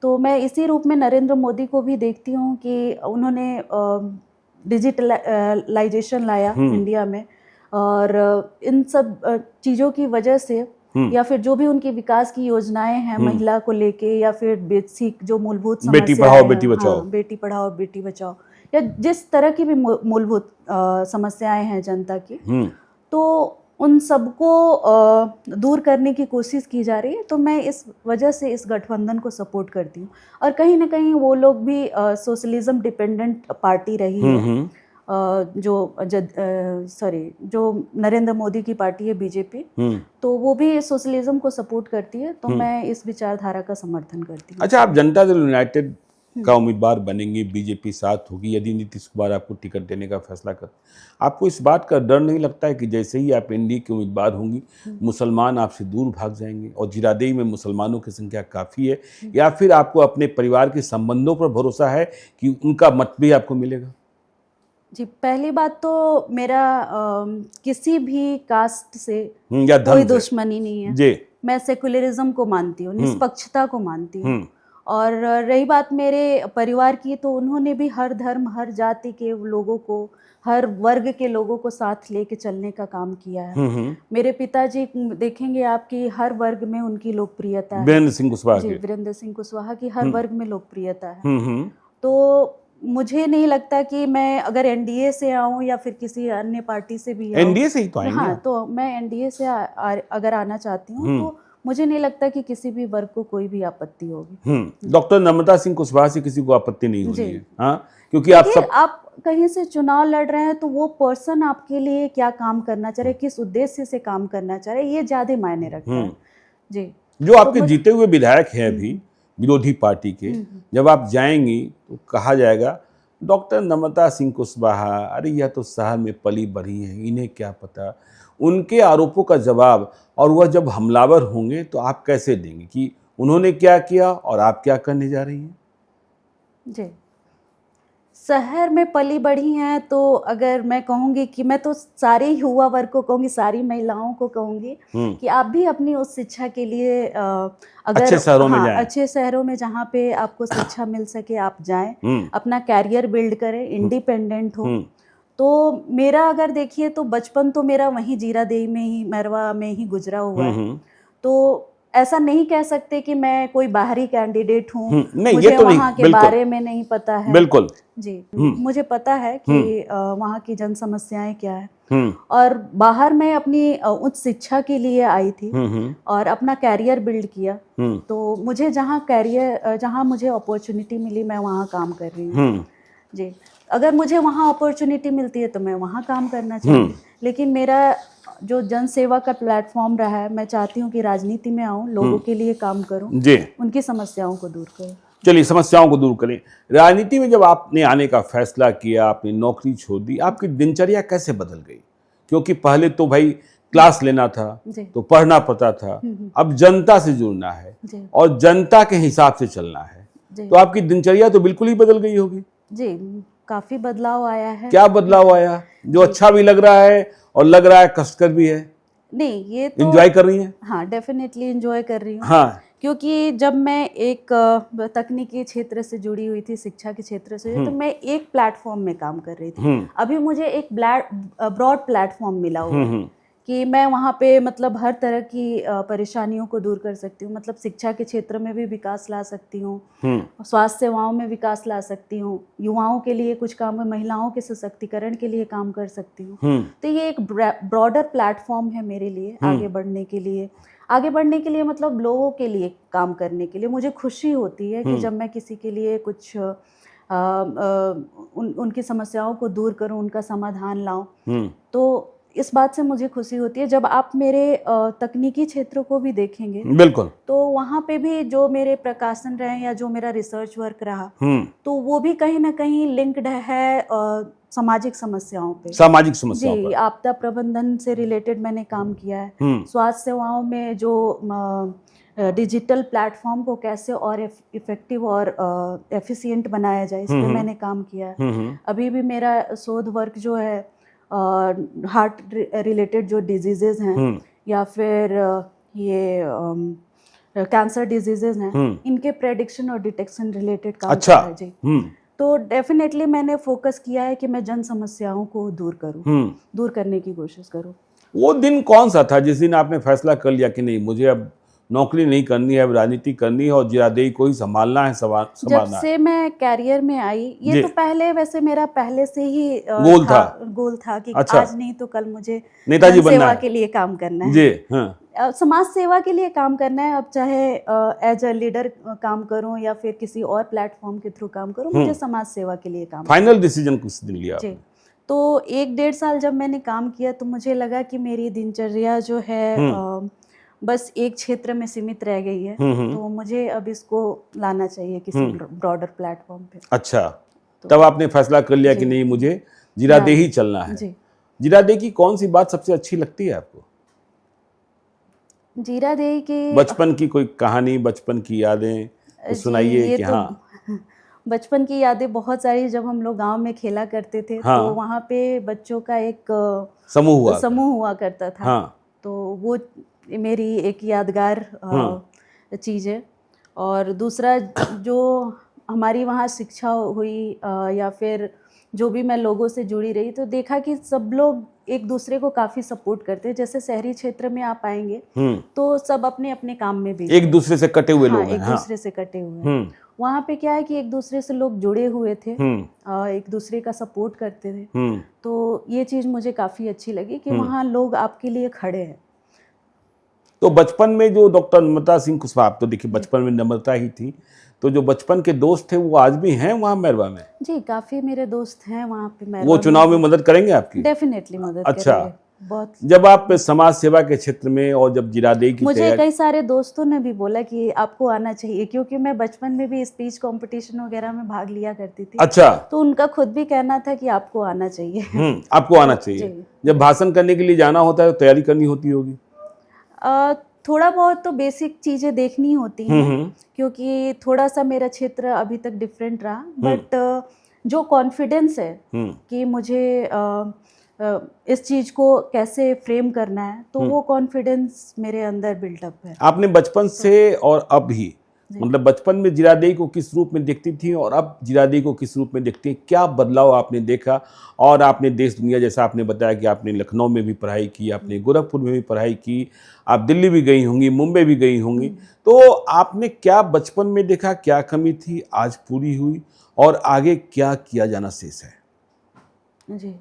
तो मैं इसी रूप में नरेंद्र मोदी को भी देखती हूँ कि उन्होंने डिजिटलाइजेशन लाया इंडिया में, और इन सब चीज़ों की वजह से या फिर जो भी उनकी विकास की योजनाएं हैं महिला को लेके, या फिर बेसिक जो मूलभूत बेटी समस्याएं पढ़ाओ हैं, बेटी बचाओ, हाँ, बेटी पढ़ाओ बेटी बचाओ, या जिस तरह की भी मूलभूत समस्याएं हैं जनता की, तो उन सबको दूर करने की कोशिश की जा रही है। तो मैं इस वजह से इस गठबंधन को सपोर्ट करती हूँ। और कहीं ना कहीं वो लोग भी सोशलिज्म डिपेंडेंट पार्टी रही है, जो नरेंद्र मोदी की पार्टी है बीजेपी, तो वो भी सोशलिज्म को सपोर्ट करती है। तो मैं इस विचारधारा का समर्थन करती हूँ। अच्छा, आप जनता दल यूनाइटेड का उम्मीदवार बनेंगे, बीजेपी साथ होगी, यदि नीतीश कुमार आपको टिकट देने का फैसला कर, आपको इस बात का डर नहीं लगता है कि जैसे ही आप एनडीए के उम्मीदवार होंगी मुसलमान आपसे दूर भाग जाएंगे, और जीरादेई में मुसलमानों की संख्या काफ़ी है, या फिर आपको अपने परिवार के संबंधों पर भरोसा है कि उनका मत भी आपको मिलेगा? जी, पहली बात तो मेरा किसी भी कास्ट से या कोई दुश्मनी नहीं है जी। मैं सेकुलरिज्म को मानती हूँ, निष्पक्षता को मानती हूँ। और रही बात मेरे परिवार की, तो उन्होंने भी हर धर्म हर जाति के लोगों को, हर वर्ग के लोगों को साथ लेके चलने का काम किया है। मेरे पिताजी देखेंगे आपकी हर वर्ग में उनकी लोकप्रियता है। वीरेंद्र सिंह कुशवाहा जी, वीरेंद्र सिंह कुशवाहा की हर वर्ग में लोकप्रियता है। तो मुझे नहीं लगता कि मैं अगर एनडीए से आऊं या फिर किसी अन्य पार्टी से भी आऊं, एनडीए से ही तो आएंगे। हाँ, तो मैं एनडीए से अगर आना चाहती हूँ तो मुझे नहीं लगता कि किसी भी वर्ग को कोई भी आपत्ति होगी। डॉक्टर नम्रता सिंह कुशवाहा से किसी को आपत्ति नहीं होगी, हाँ, क्योंकि आप कहीं से चुनाव लड़ रहे हैं, तो वो पर्सन आपके लिए क्या काम करना चाह रहे, किस उद्देश्य से काम करना चाह रहे, ये ज्यादा मायने रखता है। जी, जो आपके जीते हुए विधायक हैं अभी विरोधी पार्टी के, जब आप जाएंगी तो कहा जाएगा डॉक्टर नम्रता सिंह कुशवाहा, अरे यह तो शहर में पली बढ़ी है, इन्हें क्या पता। उनके आरोपों का जवाब, और वह जब हमलावर होंगे तो आप कैसे देंगे कि उन्होंने क्या किया और आप क्या करने जा रही हैं? जी, शहर में पली बढ़ी हैं, तो अगर मैं कहूँगी कि मैं तो सारे युवा वर्ग को कहूँगी, सारी महिलाओं को कहूँगी कि आप भी अपनी उस शिक्षा के लिए अगर अच्छे शहरों में जाएं, अच्छे शहरों में जहाँ पे आपको शिक्षा मिल सके आप जाएं, अपना कैरियर बिल्ड करें, इंडिपेंडेंट हो। तो मेरा अगर देखिए तो बचपन तो मेरा वहीं जीरादेई में ही, मैरवा में ही गुजरा हुआ है। तो ऐसा नहीं कह सकते कि मैं कोई बाहरी कैंडिडेट हूँ, मुझे ये तो वहाँ के बारे में नहीं पता है। बिल्कुल जी, मुझे पता है कि वहाँ की जन समस्याएं क्या है। और बाहर मैं अपनी उच्च शिक्षा के लिए आई थी और अपना कैरियर बिल्ड किया। तो मुझे जहाँ मुझे अपॉर्चुनिटी मिली, मैं वहाँ काम कर रही हूँ। जी, अगर मुझे वहाँ अपॉर्चुनिटी मिलती है तो मैं वहाँ काम करना चाहूँगी। लेकिन मेरा जो जन सेवा का प्लेटफॉर्म रहा है, मैं चाहती हूँ कि राजनीति में आऊँ, लोगों के लिए काम करूँ, उनकी समस्याओं को दूर करूँ। चलिए, समस्याओं को दूर करें। राजनीति में जब आपने आने का फैसला किया, आपने नौकरी छोड़ दी, आपकी दिनचर्या कैसे बदल गई? क्योंकि पहले तो भाई क्लास लेना था तो पढ़ना पड़ता था, अब जनता से जुड़ना है और जनता के हिसाब से चलना है, तो आपकी दिनचर्या तो बिल्कुल ही बदल गई होगी। जी, काफी बदलाव आया है। क्या बदलाव आया जो अच्छा भी लग रहा है और लग रहा है कष्टकर भी है? नहीं, ये तो एंजॉय कर रही हैं? हाँ, डेफिनेटली एंजॉय कर रही हूँ। हाँ, क्योंकि जब मैं एक तकनीकी क्षेत्र से जुड़ी हुई थी, शिक्षा के क्षेत्र से, तो मैं एक प्लेटफॉर्म में काम कर रही थी। अभी मुझे एक ब्रॉड प्लेटफॉर्म मिला हुआ है कि मैं वहाँ पे मतलब हर तरह की परेशानियों को दूर कर सकती हूँ। मतलब शिक्षा के क्षेत्र में भी विकास ला सकती हूँ, स्वास्थ्य सेवाओं में विकास ला सकती हूँ, युवाओं के लिए कुछ काम है, महिलाओं के सशक्तिकरण के लिए काम कर सकती हूँ। तो ये एक ब्रॉडर प्लेटफॉर्म है मेरे लिए आगे बढ़ने के लिए। आगे बढ़ने के लिए मतलब लोगों के लिए काम करने के लिए मुझे खुशी होती है कि जब मैं किसी के लिए कुछ उनकी समस्याओं को दूर करूं, उनका समाधान लाऊं। तो इस बात से मुझे खुशी होती है। जब आप मेरे तकनीकी क्षेत्रों को भी देखेंगे, बिल्कुल, तो वहाँ पे भी जो मेरे प्रकाशन रहे या जो मेरा रिसर्च वर्क रहा, तो वो भी कहीं ना कहीं लिंक्ड है सामाजिक समस्याओं पे, सामाजिक समस्याओं जी, आपदा प्रबंधन से रिलेटेड मैंने काम किया है। स्वास्थ्य सेवाओं में जो डिजिटल प्लेटफॉर्म को कैसे और इफेक्टिव और एफिशिएंट बनाया जाए, इस पे मैंने काम किया है। अभी भी मेरा शोध वर्क जो है हार्ट रिलेटेड जो डिजीजेज हैं या फिर ये कैंसर डिजीजेज हैं, इनके प्रेडिक्शन और डिटेक्शन रिलेटेड काम अच्छा। कर रहा है जी। तो डेफिनेटली मैंने फोकस किया है कि मैं जन समस्याओं को दूर करूं, दूर करने की कोशिश करूं। वो दिन कौन सा था जिस दिन आपने फैसला कर लिया कि नहीं, मुझे अब नौकरी नहीं करनी है, अब राजनीति करनी है और जीरादेई को ही संभालना है, जब संभालना है? से मैं कैरियर में आई, ये तो पहले वैसे मेरा पहले से ही गोल था कि अच्छा। आज नहीं तो कल मुझे नेताजी बनना सेवा है के लिए काम करना है जी। हाँ। समाज सेवा के लिए काम करना है। अब चाहे एज अ लीडर काम करूं या फिर किसी और प्लेटफॉर्म के थ्रू काम करूं, मुझे समाज सेवा के लिए काम फाइनल डिसीजन किस दिन लिया जी। तो 1-1.5 साल जब मैंने काम किया तो मुझे लगा कि मेरी दिनचर्या जो है बस एक क्षेत्र में सीमित रह गई है, तो मुझे अब इसको लाना चाहिए किसी ब्रॉडर प्लेटफॉर्म पे। अच्छा, तब आपने फैसला कर लिया कि नहीं, मुझे जीरादेई ही चलना है जी। जीरादेई की कौन सी बात सबसे अच्छी लगती है आपको? जीरादेई की बचपन की कोई कहानी, बचपन की यादें सुनाइए कि हाँ। बचपन की यादें बहुत सारी, जब हम लोग गांव में खेला करते थे तो वहाँ पे बच्चों का एक समूह हुआ करता था। तो वो मेरी एक यादगार चीज़ है। और दूसरा, जो हमारी वहाँ शिक्षा हुई या फिर जो भी मैं लोगों से जुड़ी रही, तो देखा कि सब लोग एक दूसरे को काफी सपोर्ट करते हैं। जैसे शहरी क्षेत्र में आप आएंगे तो सब अपने अपने काम में भी एक दूसरे से कटे हुए लोग हैं। एक दूसरे से कटे हुए हैं। वहाँ पे क्या है कि एक दूसरे से लोग जुड़े हुए थे, एक दूसरे का सपोर्ट करते थे। तो ये चीज मुझे काफी अच्छी लगी कि वहाँ लोग आपके लिए खड़े हैं। तो बचपन में जो डॉक्टर नम्रता सिंह कुशवाहा, आप तो देखिए बचपन में नम्रता ही थी, तो जो बचपन के दोस्त थे वो आज भी हैं वहाँ मैरवा में? जी, काफी मेरे दोस्त हैं वहाँ पे मैरवा। वो चुनाव में मदद करेंगे आपकी? डेफिनेटली मदद अच्छा, करेंगे बहुत। जब आप समाज सेवा के क्षेत्र में और जब जीरादेई की मुझे कई सारे दोस्तों ने भी बोला कि आपको आना चाहिए, क्योंकि मैं बचपन में भी स्पीच कंपटीशन वगैरह में भाग लिया करती थी। अच्छा। तो उनका खुद भी कहना था कि आपको आना चाहिए। आपको आना चाहिए। जब भाषण करने के लिए जाना होता है तो तैयारी करनी होती होगी? थोड़ा बहुत तो बेसिक चीजें देखनी होती हैं, क्योंकि थोड़ा सा मेरा क्षेत्र अभी तक डिफरेंट रहा। बट जो कॉन्फिडेंस है कि मुझे इस चीज को कैसे फ्रेम करना है, तो वो कॉन्फिडेंस मेरे अंदर बिल्टअप है। आपने बचपन से और अब ही, मतलब बचपन में जीरादेई को किस रूप में देखती थी और अब जीरादेई को किस रूप में देखती हैं, क्या बदलाव आपने देखा? और आपने देश दुनिया, जैसा आपने बताया कि आपने लखनऊ में भी पढ़ाई की, आपने गोरखपुर में भी पढ़ाई की, आप दिल्ली भी गई होंगी, मुंबई भी गई होंगी, तो आपने क्या बचपन में देखा, क्या कमी थी आज पूरी हुई और आगे क्या किया जाना शेष है? जी,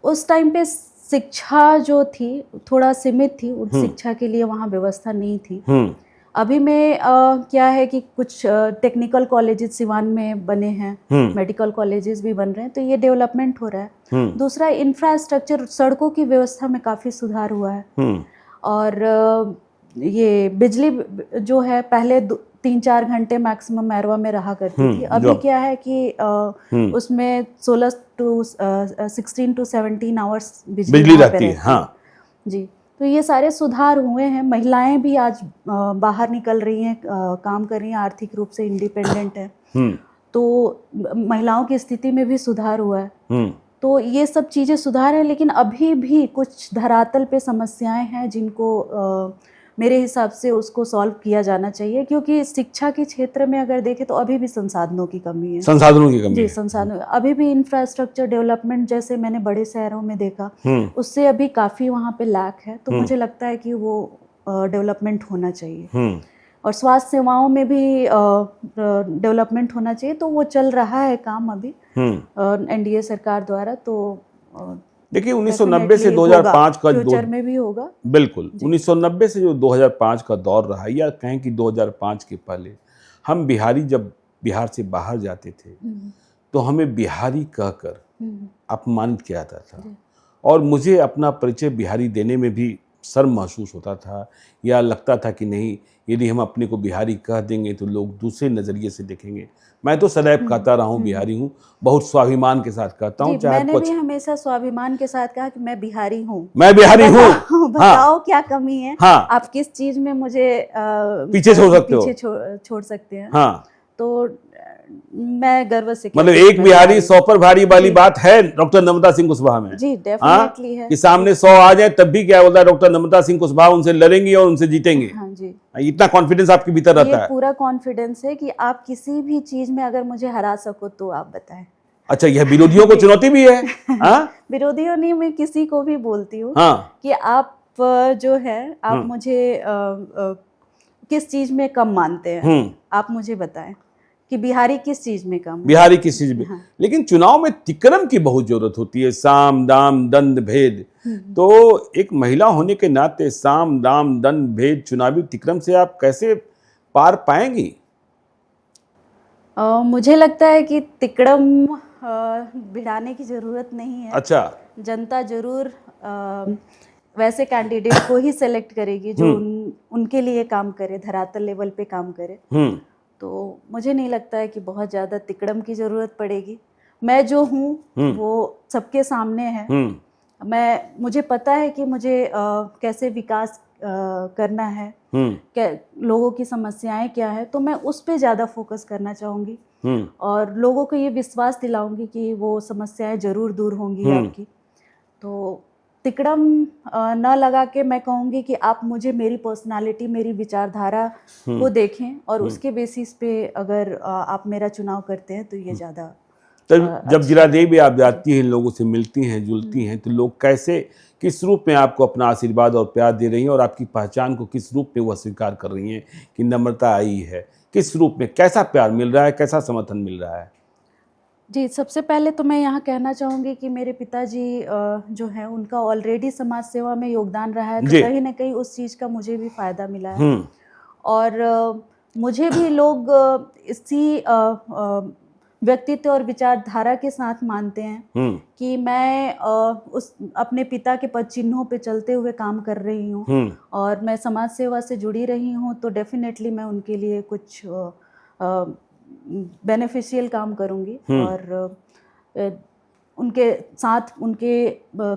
उस टाइम पे शिक्षा जो थी थोड़ा सीमित थी, उस शिक्षा के लिए वहाँ व्यवस्था नहीं थी। अभी में क्या है कि कुछ टेक्निकल कॉलेजेस सिवान में बने हैं, मेडिकल कॉलेजेस भी बन रहे हैं, तो ये डेवलपमेंट हो रहा है। दूसरा, इंफ्रास्ट्रक्चर, सड़कों की व्यवस्था में काफ़ी सुधार हुआ है। और ये बिजली जो है पहले 3-4 घंटे मैक्सिमम मैरवा में रहा करती थी, अभी क्या है कि उसमें 16 to 17 आवर्स बिजली रहती है। हाँ जी, तो ये सारे सुधार हुए हैं। महिलाएं भी आज बाहर निकल रही हैं, काम कर रही हैं, आर्थिक रूप से इंडिपेंडेंट है, तो महिलाओं की स्थिति में भी सुधार हुआ है। तो ये सब चीज़ें सुधार है, लेकिन अभी भी कुछ धरातल पे समस्याएं हैं जिनको मेरे हिसाब से उसको सॉल्व किया जाना चाहिए, क्योंकि शिक्षा के क्षेत्र में अगर देखें तो अभी भी संसाधनों की कमी है। संसाधनों की कमी जी, संसाधनों, अभी भी इंफ्रास्ट्रक्चर डेवलपमेंट जैसे मैंने बड़े शहरों में देखा, उससे अभी काफ़ी वहाँ पे लैक है। तो मुझे लगता है कि वो डेवलपमेंट होना चाहिए। और स्वास्थ्य सेवाओं में भी डेवलपमेंट होना चाहिए, तो वो चल रहा है काम अभी एनडीए सरकार द्वारा। तो देखिए 1990 से 2005 का फ्यूचर में भी होगा। बिल्कुल, 1990 से जो 2005 का दौर रहा, या कहें कि 2005 के पहले, हम बिहारी जब बिहार से बाहर जाते थे तो हमें बिहारी कहकर अपमानित किया जाता था, और मुझे अपना परिचय बिहारी देने में भी शर्म महसूस होता था, या लगता था कि नहीं, यदि हम अपने को बिहारी कह देंगे तो लोग दूसरे नज़रिए से देखेंगे। मैं तो सदैव कहता रहा हूँ बिहारी हूँ, बहुत स्वाभिमान के साथ कहता हूँ। मैंने भी हमेशा स्वाभिमान के साथ कहा कि मैं बिहारी हूँ, मैं बिहारी हूँ। बताओ क्या कमी है, आप किस चीज में मुझे पीछे छोड़ सकते हो, छोड़ सकते हैं। हाँ। तो मैं गर्व से मतलब कहती हूँ, एक मैं बिहारी बिहारी 100 पर भारी वाली जी। बात है डॉक्टर नम्रता सिंह कुशवाहा में। जी हाँ? डेफिनेटली है। कि सामने 100 आ जाए तब भी क्या बोलता है डॉक्टर नम्रता सिंह कुशवाहा उनसे लड़ेंगी और उनसे जीतेंगे। हाँ जी, इतना कॉन्फिडेंस आपके भीतर ये रहता है। पूरा कॉन्फिडेंस है कि आप किसी भी चीज में अगर मुझे हरा सको तो आप बताएं। अच्छा, यह विरोधियों को चुनौती भी है। हाँ विरोधियों नहीं, मैं किसी को भी बोलती हूँ हाँ कि आप जो है आप मुझे किस चीज में कम मानते हैं, आप मुझे बताएं कि बिहारी किस चीज में कम है। बिहारी किस चीज में। हाँ। लेकिन चुनाव में तिक्रम की बहुत जरूरत होती है, साम दाम दंड भेद। तो एक महिला होने के नाते साम दाम दंड भेद चुनावी तिक्रम से आप कैसे पार पाएंगी? मुझे लगता है कि तिकड़म भिड़ाने की जरूरत नहीं है। अच्छा। जनता जरूर वैसे कैंडिडेट को ही सेलेक्ट करेगी जो उनके लिए काम करे, धरातल लेवल पे काम करे। तो मुझे नहीं लगता है कि बहुत ज्यादा तिकड़म की जरूरत पड़ेगी। मैं जो हूँ वो सबके सामने है। मुझे पता है कि मुझे कैसे विकास करना है, लोगों की समस्याएं क्या है, तो मैं उस पे ज्यादा फोकस करना चाहूंगी और लोगों को ये विश्वास दिलाऊंगी कि वो समस्याएं जरूर दूर होंगी आपकी। तो तिकड़म न लगा के मैं कहूंगी कि आप मुझे मेरी पर्सनालिटी, मेरी विचारधारा को देखें और उसके बेसिस पे अगर आप मेरा चुनाव करते हैं तो ये ज्यादा। तब जब जीरादेई भी आप जाती हैं, लोगों से मिलती हैं, जुलती हैं, तो लोग कैसे, किस रूप में आपको अपना आशीर्वाद और प्यार दे रही हैं और आपकी पहचान को किस रूप में वह स्वीकार कर रही हैं कि नम्रता आई है? किस रूप में, कैसा प्यार मिल रहा है, कैसा समर्थन मिल रहा है? जी, सबसे पहले तो मैं यहाँ कहना चाहूँगी कि मेरे पिताजी जो है उनका ऑलरेडी समाज सेवा में योगदान रहा है, तो कहीं ना कहीं उस चीज़ का मुझे भी फायदा मिला है। और मुझे भी लोग इसी व्यक्तित्व और विचारधारा के साथ मानते हैं कि मैं उस अपने पिता के पद चिन्हों पे चलते हुए काम कर रही हूँ और मैं समाज सेवा से जुड़ी रही हूँ, तो डेफिनेटली मैं उनके लिए कुछ बेनिफिशियल काम करूँगी और उनके साथ उनके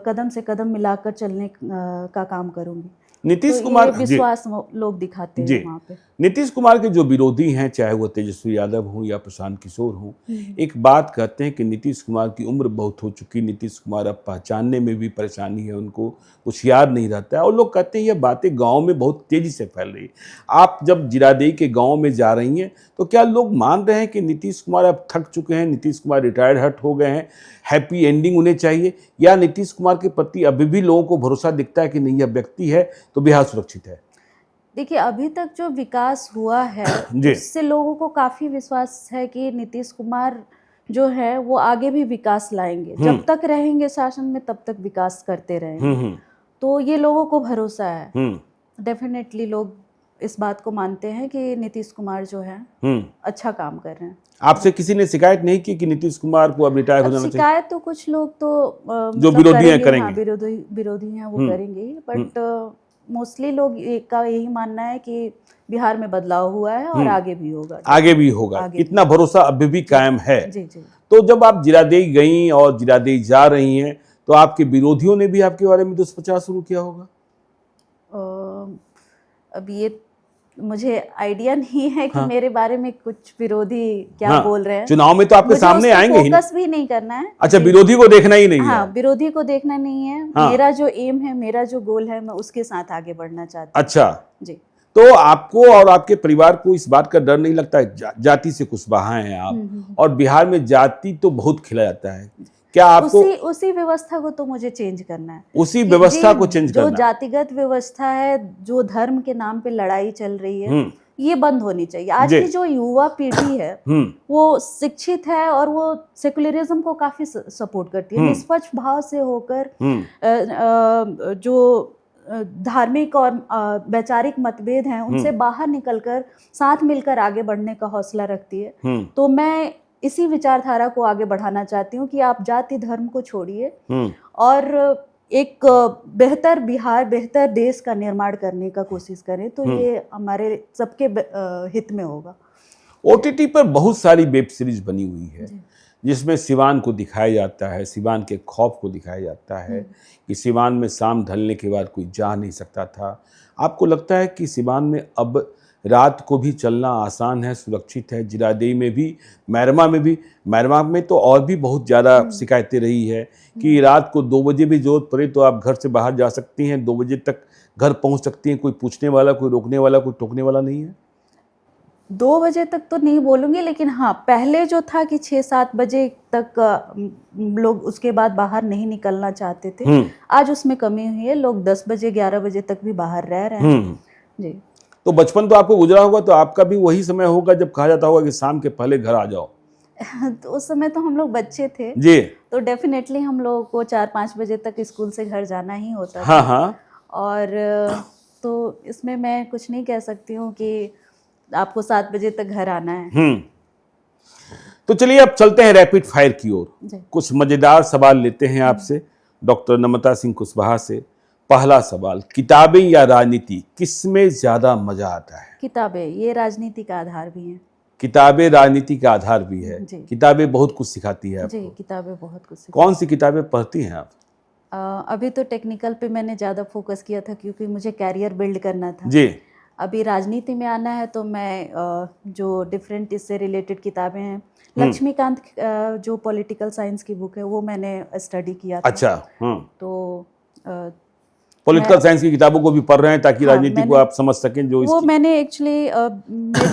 कदम से कदम मिलाकर चलने का काम करूँगी। नीतीश तो कुमार विश्वास लोग दिखाते हैं वहाँ पे। नीतीश कुमार के जो विरोधी हैं, चाहे वो तेजस्वी यादव हों या प्रशांत किशोर हों, एक बात कहते हैं कि नीतीश कुमार की उम्र बहुत हो चुकी, नीतीश कुमार अब पहचानने में भी परेशानी है, उनको कुछ याद नहीं रहता है और लोग कहते हैं ये बातें गांव में बहुत तेजी से फैल रही है। आप जब जीरादेई के गांव में जा रही हैं तो क्या लोग मान रहे हैं कि नीतीश कुमार अब थक चुके हैं, नीतीश कुमार रिटायर्ड हट हो गए हैं, हैप्पी एंडिंग उन्हें चाहिए, या नीतीश कुमार के प्रति अभी भी लोगों को भरोसा दिखता है कि नहीं, यह व्यक्ति है तो बिहार सुरक्षित है? देखिए, अभी तक जो विकास हुआ है उससे लोगों को काफी विश्वास है कि नीतीश कुमार जो है वो आगे भी विकास लाएंगे। जब तक रहेंगे शासन में तब तक विकास करते रहेंगे। तो ये लोगों को भरोसा है। डेफिनेटली लोग इस बात को मानते हैं कि नीतीश कुमार जो है अच्छा काम कर रहे हैं। आपसे किसी ने शिकायत नहीं की कि नीतीश कुमार को अब रिटायर हो जाना चाहिए? शिकायत तो कुछ लोग तो जो विरोधी हैं करेंगे। हाँ, विरोधी हैं वो करेंगे, बट मोस्टली लोग का यही मानना है कि बिहार में बदलाव हुआ है और आगे भी होगा। आगे भी होगा, इतना भरोसा अभी भी कायम है। जी जी। तो जब आप जीरादेई गई और जीरादेई जा रही हैं तो आपके विरोधियों ने भी आपके बारे में दुष्प्रचार शुरू किया होगा? अब ये मुझे आइडिया नहीं है कि मेरे बारे में कुछ विरोधी क्या बोल रहे हैं। चुनाव में तो आपके सामने आएंगे ही। फोकस भी नहीं करना है। अच्छा, विरोधी को देखना ही नहीं है। हाँ, विरोधी को देखना नहीं है। मेरा जो एम है, मेरा जो गोल है, मैं उसके साथ आगे बढ़ना चाहती हूँ। अच्छा जी। तो आपको और आपके परिवार को इस बात का डर नहीं लगता है? जाति से कुशवाहा हैं आप और बिहार में जाति तो बहुत खिला जाता है, क्या आपको उसी व्यवस्था को तो मुझे चेंज करना है। उसी व्यवस्था को चेंज करना, जो जातिगत व्यवस्था है, जो धर्म के नाम पे लड़ाई चल रही है, ये बंद होनी चाहिए। आज की जो युवा पीढ़ी है वो शिक्षित है और वो सेकुलरिज्म को काफी सपोर्ट करती है। निष्पक्ष भाव से होकर जो धार्मिक और वैचारिक मतभेद हैं उनसे बाहर निकलकर साथ मिलकर आगे बढ़ने का हौसला रखती है। तो मैं इसी विचारधारा को आगे बढ़ाना चाहती हूँ कि आप जाति धर्म को छोड़िए और एक बेहतर बिहार, बेहतर देश का निर्माण करने का कोशिश करें, तो ये हमारे सबके हित में होगा। ओटीटी पर बहुत सारी वेब सीरीज बनी हुई है जिसमें सिवान को दिखाया जाता है, सिवान के खौफ को दिखाया जाता है कि सिवान में शाम ढलने के बाद कोई जा नहीं सकता था। आपको लगता है कि सिवान में अब रात को भी चलना आसान है, सुरक्षित है। जिरादेई में भी, मैरमा में भी। मैरमा में तो और भी बहुत ज़्यादा शिकायतें रही है कि रात को 2 बजे भी जरूरत पड़े तो आप घर से बाहर जा सकती हैं, 2 बजे तक घर पहुंच सकती हैं, कोई पूछने वाला, कोई रोकने वाला, कोई टोकने वाला नहीं है। 2 बजे तक तो नहीं बोलूँगी, लेकिन हाँ, पहले जो था कि 6-7 बजे तक लोग उसके बाद बाहर नहीं निकलना चाहते थे। आज उसमें कमी हुई है, लोग 10 बजे 11 बजे तक भी बाहर रह रहे हैं। जी। तो बचपन तो आपको गुजरा होगा, तो आपका भी वही समय होगा जब कहा जाता होगा कि शाम के पहले घर आ जाओ। तो उस समय तो हम लोग बच्चे थे जी, तो डेफिनेटली हम लोगों को 4-5 बजे तक स्कूल से घर जाना ही होता था। हाँ हाँ। और तो इसमें मैं कुछ नहीं कह सकती हूँ कि आपको 7 बजे तक घर आना है। तो चलिए अब चलते हैं रैपिड फायर की ओर। जी। कुछ मजेदार सवाल लेते हैं आपसे डॉक्टर नम्रता सिंह कुशवाहा से। पहला सवाल, किताबें या राजनीति, किसमें ज्यादा मजा आता है? किताबें, ये राजनीति का आधार भी हैं। किताबें राजनीति का आधार भी है। जी। किताबें बहुत कुछ सिखाती है जी, आपको। किताबें बहुत कुछ कौन सी किताबें पढ़ती हैं आप? अभी तो टेक्निकल पे मैंने ज़्यादा फोकस किया था क्योंकि मुझे कैरियर बिल्ड करना था। जी। अभी राजनीति में आना है तो मैं जो डिफरेंट इससे रिलेटेड किताबें हैं, लक्ष्मीकांत जो पॉलिटिकल साइंस की बुक है वो मैंने स्टडी किया था। अच्छा। तो पॉलिटिकल साइंस की किताबों को भी पढ़ रहे हैं ताकि हाँ, राजनीति को आप समझ सकें। जो वो मैंने एक्चुअली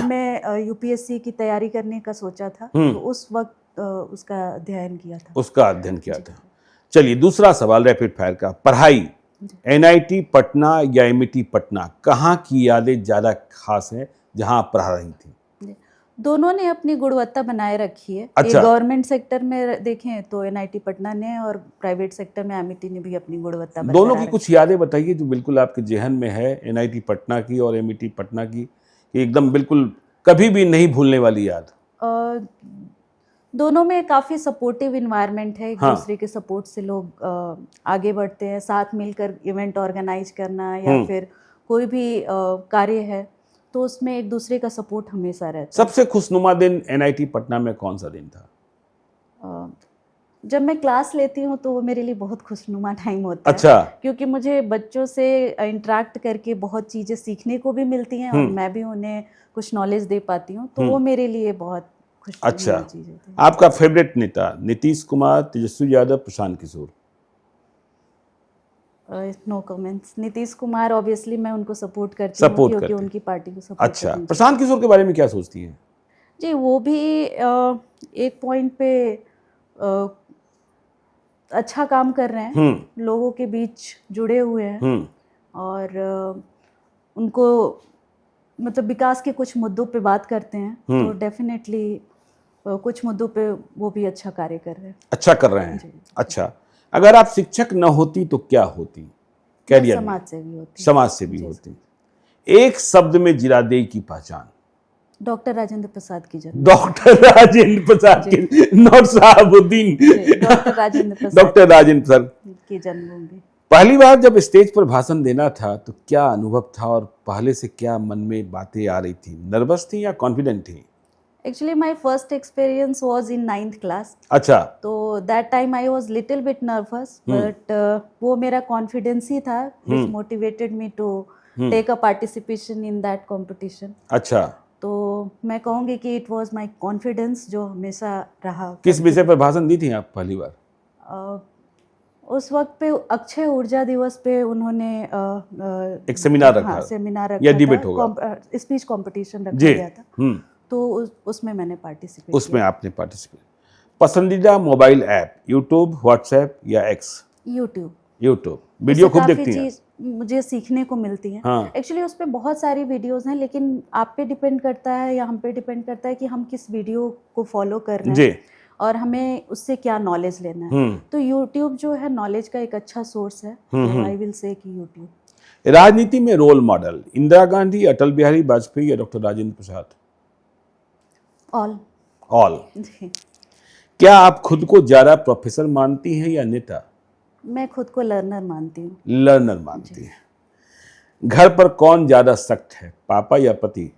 में यूपीएससी की तैयारी करने का सोचा था, तो उस वक्त उसका अध्ययन किया था। उसका अध्ययन किया था। चलिए दूसरा सवाल रैपिड फायर का, पढ़ाई, एनआईटी पटना या एमआईटी पटना, कहाँ की यादें ज्यादा खास है जहां आप पढ़ा रही थी? दोनों ने अपनी गुणवत्ता बनाए रखी है। अच्छा। गवर्नमेंट सेक्टर में देखें तो एनआईटी पटना ने, और प्राइवेट सेक्टर में एमआईटी ने भी अपनी गुणवत्ता बनाए। दोनों की कुछ यादें बताइए जो बिल्कुल आपके जेहन में है, एनआईटी पटना की और एमआईटी पटना की, कि एकदम बिल्कुल कभी भी नहीं भूलने वाली याद। दोनों में काफ़ी सपोर्टिव इन्वायरमेंट है। एक हाँ। दूसरे के सपोर्ट से लोग आगे बढ़ते हैं। साथ मिलकर इवेंट ऑर्गेनाइज करना या फिर कोई भी कार्य है तो उसमें एक दूसरे का सपोर्ट हमेशा रहता है। सबसे खुशनुमा दिन एनआईटी पटना में कौन सा दिन था? जब मैं क्लास लेती हूँ तो वो मेरे लिए बहुत खुशनुमा टाइम होता है। अच्छा। क्योंकि मुझे बच्चों से इंटरेक्ट करके बहुत चीज़ें सीखने को भी मिलती हैं और मैं भी उन्हें कुछ नॉलेज दे पाती हूँ, तो वो मेरे लिए बहुत अच्छा। चीज़ होती है। आपका फेवरेट नेता, Nitish Kumar, Tejashwi Yadav, Prashant Kishor? No comments. Nitish Kumar obviously मैं उनको सपोर्ट करती हूँ क्योंकि उनकी पार्टी को सपोर्ट अच्छा। प्रशांत किशोर के बारे में क्या सोचती हैं? जी, वो भी एक पॉइंट पे अच्छा काम कर रहे हैं, लोगों के बीच जुड़े हुए हैं और उनको मतलब विकास के कुछ मुद्दों पे बात करते हैं, तो डेफिनेटली कुछ मुद्दों पे वो भी अच्छा कार्य कर रहे हैं। अच्छा कर रहे हैं। अच्छा, अगर आप शिक्षक न होती तो क्या होती कैरियर में? समाज सेवी होती। समाज सेवी होती। एक शब्द में जिरादेई की पहचान? डॉक्टर राजेंद्र प्रसाद की जन्म। डॉक्टर राजेंद्र प्रसाद की, not Shahabuddin, doctor Rajendra Prasad, doctor Rajendra Prasad की जन्मभूमि। पहली बार जब स्टेज पर भाषण देना था तो क्या अनुभव था और पहले से क्या मन में बातें आ रही थी? नर्वस थी या कॉन्फिडेंट थी? Actually, my first experience was in 9th class. अच्छा। तो that time I was little bit nervous, but वो मेरा confidence ही था which motivated me to take a participation in that competition. अच्छा। तो मैं कहूँगी कि it was my confidence जो हमेशा रहा। किस विषय पर भाषण दी थी आप पहली बार? उस वक्त पे अक्षय ऊर्जा दिवस पे उन्होंने एक सेमिनार रखा। हाँ, सेमिनार रखा या डिबेट होगा, स्पीच कंपटीशन रखा जी। गया था। तो उसमें मैंने पार्टिसिपेट उसमें आपने पार्टिसिपेट। पसंदीदा मोबाइल ऐप, यूट्यूब, व्हाट्सएप या एक्स? यूट्यूब। यूट्यूब वीडियो खूब देखती हैं? मुझे सीखने को मिलती है। हाँ। एक्चुअली उस पे बहुत सारी वीडियोस हैं, लेकिन आप पे डिपेंड करता है या हम पे डिपेंड करता है कि हम किस वीडियो को फॉलो कर रहे हैं और हमें उससे क्या नॉलेज लेना है। तो यूट्यूब जो है नॉलेज का एक अच्छा सोर्स है। आई विल से कि यूट्यूब। राजनीति में रोल मॉडल, इंदिरा गांधी, अटल बिहारी वाजपेयी या डॉक्टर राजेंद्र प्रसाद? ऑल। क्या आप खुद को ज्यादा प्रोफेसर मानती हैं या नेता? मैं खुद को लर्नर मानती हूँ। लर्नर मानती हैं। घर पर कौन ज्यादा सख्त है, पापा या पति?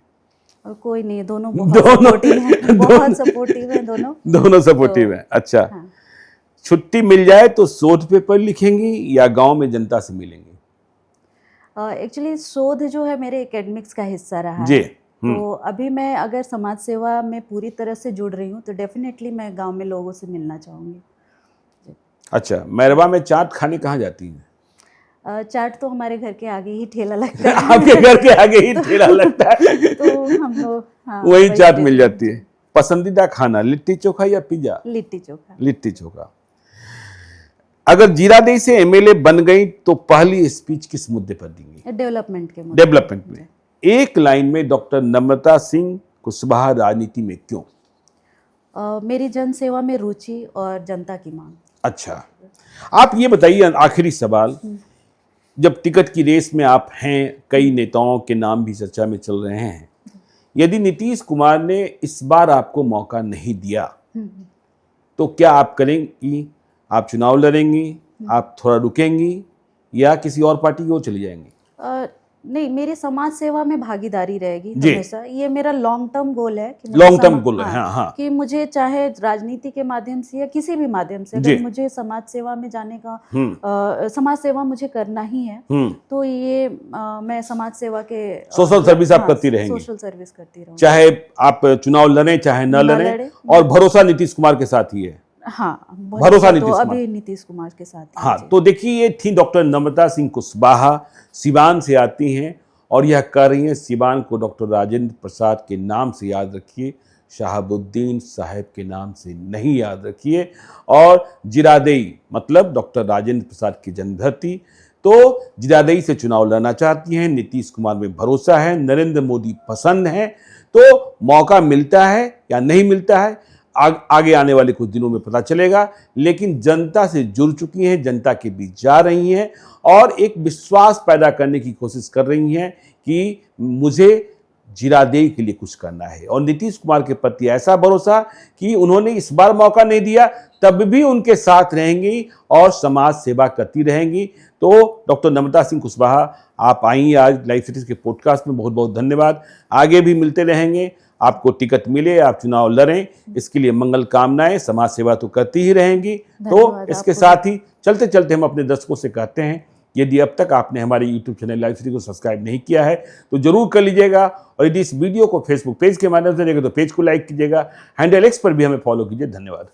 और कोई नहीं, दोनों बहुत सपोर्टिव हैं। बहुत सपोर्टिव हैं दोनों। दोनों सपोर्टिव हैं। अच्छा। हाँ। छुट्टी मिल जाए तो शोध पेपर लिखेंगी या गांव में जनता से मिलेंगी? एक्चुअली शोध जो है मेरे एकेडमिक्स का हिस्सा रहा जी। है। तो अभी मैं अगर समाज सेवा में पूरी तरह से जुड़ रही हूँ तो डेफिनेटली मैं गांव में लोगों से मिलना चाहूँगी। अच्छा, मैरवा में चाट खाने कहाँ जाती हैं? चाट तो हमारे घर के आगे ही ठेला लगता है। आपके घर के आगे ही ठेला लगता है तो हम लोग वही चाट मिल जाती है। पसंदीदा खाना लिट्टी चोखा या पिज्जा? लिट्टी चोखा। लिट्टी चोखा। अगर जीरादेई से एमएलए बन गई तो पहली स्पीच किस मुद्दे पर देंगी? डेवलपमेंट के मुद्दे। डेवलपमेंट में। एक लाइन में डॉक्टर नम्रता सिंह कुशवाहा राजनीति में क्यों? मेरी जन सेवा में रुचि और जनता की मांग। अच्छा, आप ये बताइए, आखिरी सवाल, जब टिकट की रेस में आप हैं, कई नेताओं के नाम भी चर्चा में चल रहे हैं, यदि नीतीश कुमार ने इस बार आपको मौका नहीं दिया तो क्या आप करेंगी? आप चुनाव लड़ेंगी, आप थोड़ा रुकेंगी या किसी और पार्टी की ओर चली जाएंगी? नहीं, मेरी समाज सेवा में भागीदारी रहेगी जी। हमेशा। ये मेरा लॉन्ग टर्म गोल है कि लॉन्ग टर्म गोल है। हाँ, हाँ। कि मुझे चाहे राजनीति के माध्यम से या किसी भी माध्यम से अगर मुझे समाज सेवा में जाने का समाज सेवा मुझे करना ही है तो ये मैं समाज सेवा के सोशल सर्विस आप करती रहेंगी? सोशल सर्विस करती रहूंगी, चाहे आप चुनाव लड़ें चाहे न लड़ें। और भरोसा नीतीश कुमार के साथ ही है? हाँ, भरोसा नीतीश कुमार। अभी नीतीश कुमार के साथ। हाँ, तो देखिए, ये थी डॉक्टर नम्रता सिंह कुशवाहा, सिवान से आती हैं और यह कह रही हैं सिवान को डॉक्टर राजेंद्र प्रसाद के नाम से याद रखिए, शहाबुद्दीन साहब के नाम से नहीं याद रखिए। और जीरादेई मतलब डॉक्टर राजेंद्र प्रसाद की जन्मधरती। तो जीरादेई से चुनाव लड़ना चाहती हैं, नीतीश कुमार में भरोसा है, नरेंद्र मोदी पसंद है, तो मौका मिलता है या नहीं मिलता है आगे आने वाले कुछ दिनों में पता चलेगा। लेकिन जनता से जुड़ चुकी हैं, जनता के बीच जा रही हैं और एक विश्वास पैदा करने की कोशिश कर रही हैं कि मुझे जीरादेई के लिए कुछ करना है। और नीतीश कुमार के प्रति ऐसा भरोसा कि उन्होंने इस बार मौका नहीं दिया तब भी उनके साथ रहेंगी और समाज सेवा करती रहेंगी। तो डॉक्टर नम्रता सिंह कुशवाहा, आप आई आज लाइव सिटीज के पॉडकास्ट में, बहुत बहुत धन्यवाद। आगे भी मिलते रहेंगे, आपको टिकट मिले, आप चुनाव लड़ें, इसके लिए मंगल कामनाएं। समाज सेवा तो करती ही रहेंगी। तो इसके साथ ही चलते चलते हम अपने दर्शकों से कहते हैं, यदि अब तक आपने हमारे यूट्यूब चैनल लाइव सिटी को सब्सक्राइब नहीं किया है तो जरूर कर लीजिएगा। और यदि इस वीडियो को फेसबुक पेज के माध्यम से देखें तो पेज को लाइक कीजिएगा। हैंडल एक्स पर भी हमें फॉलो कीजिए। धन्यवाद।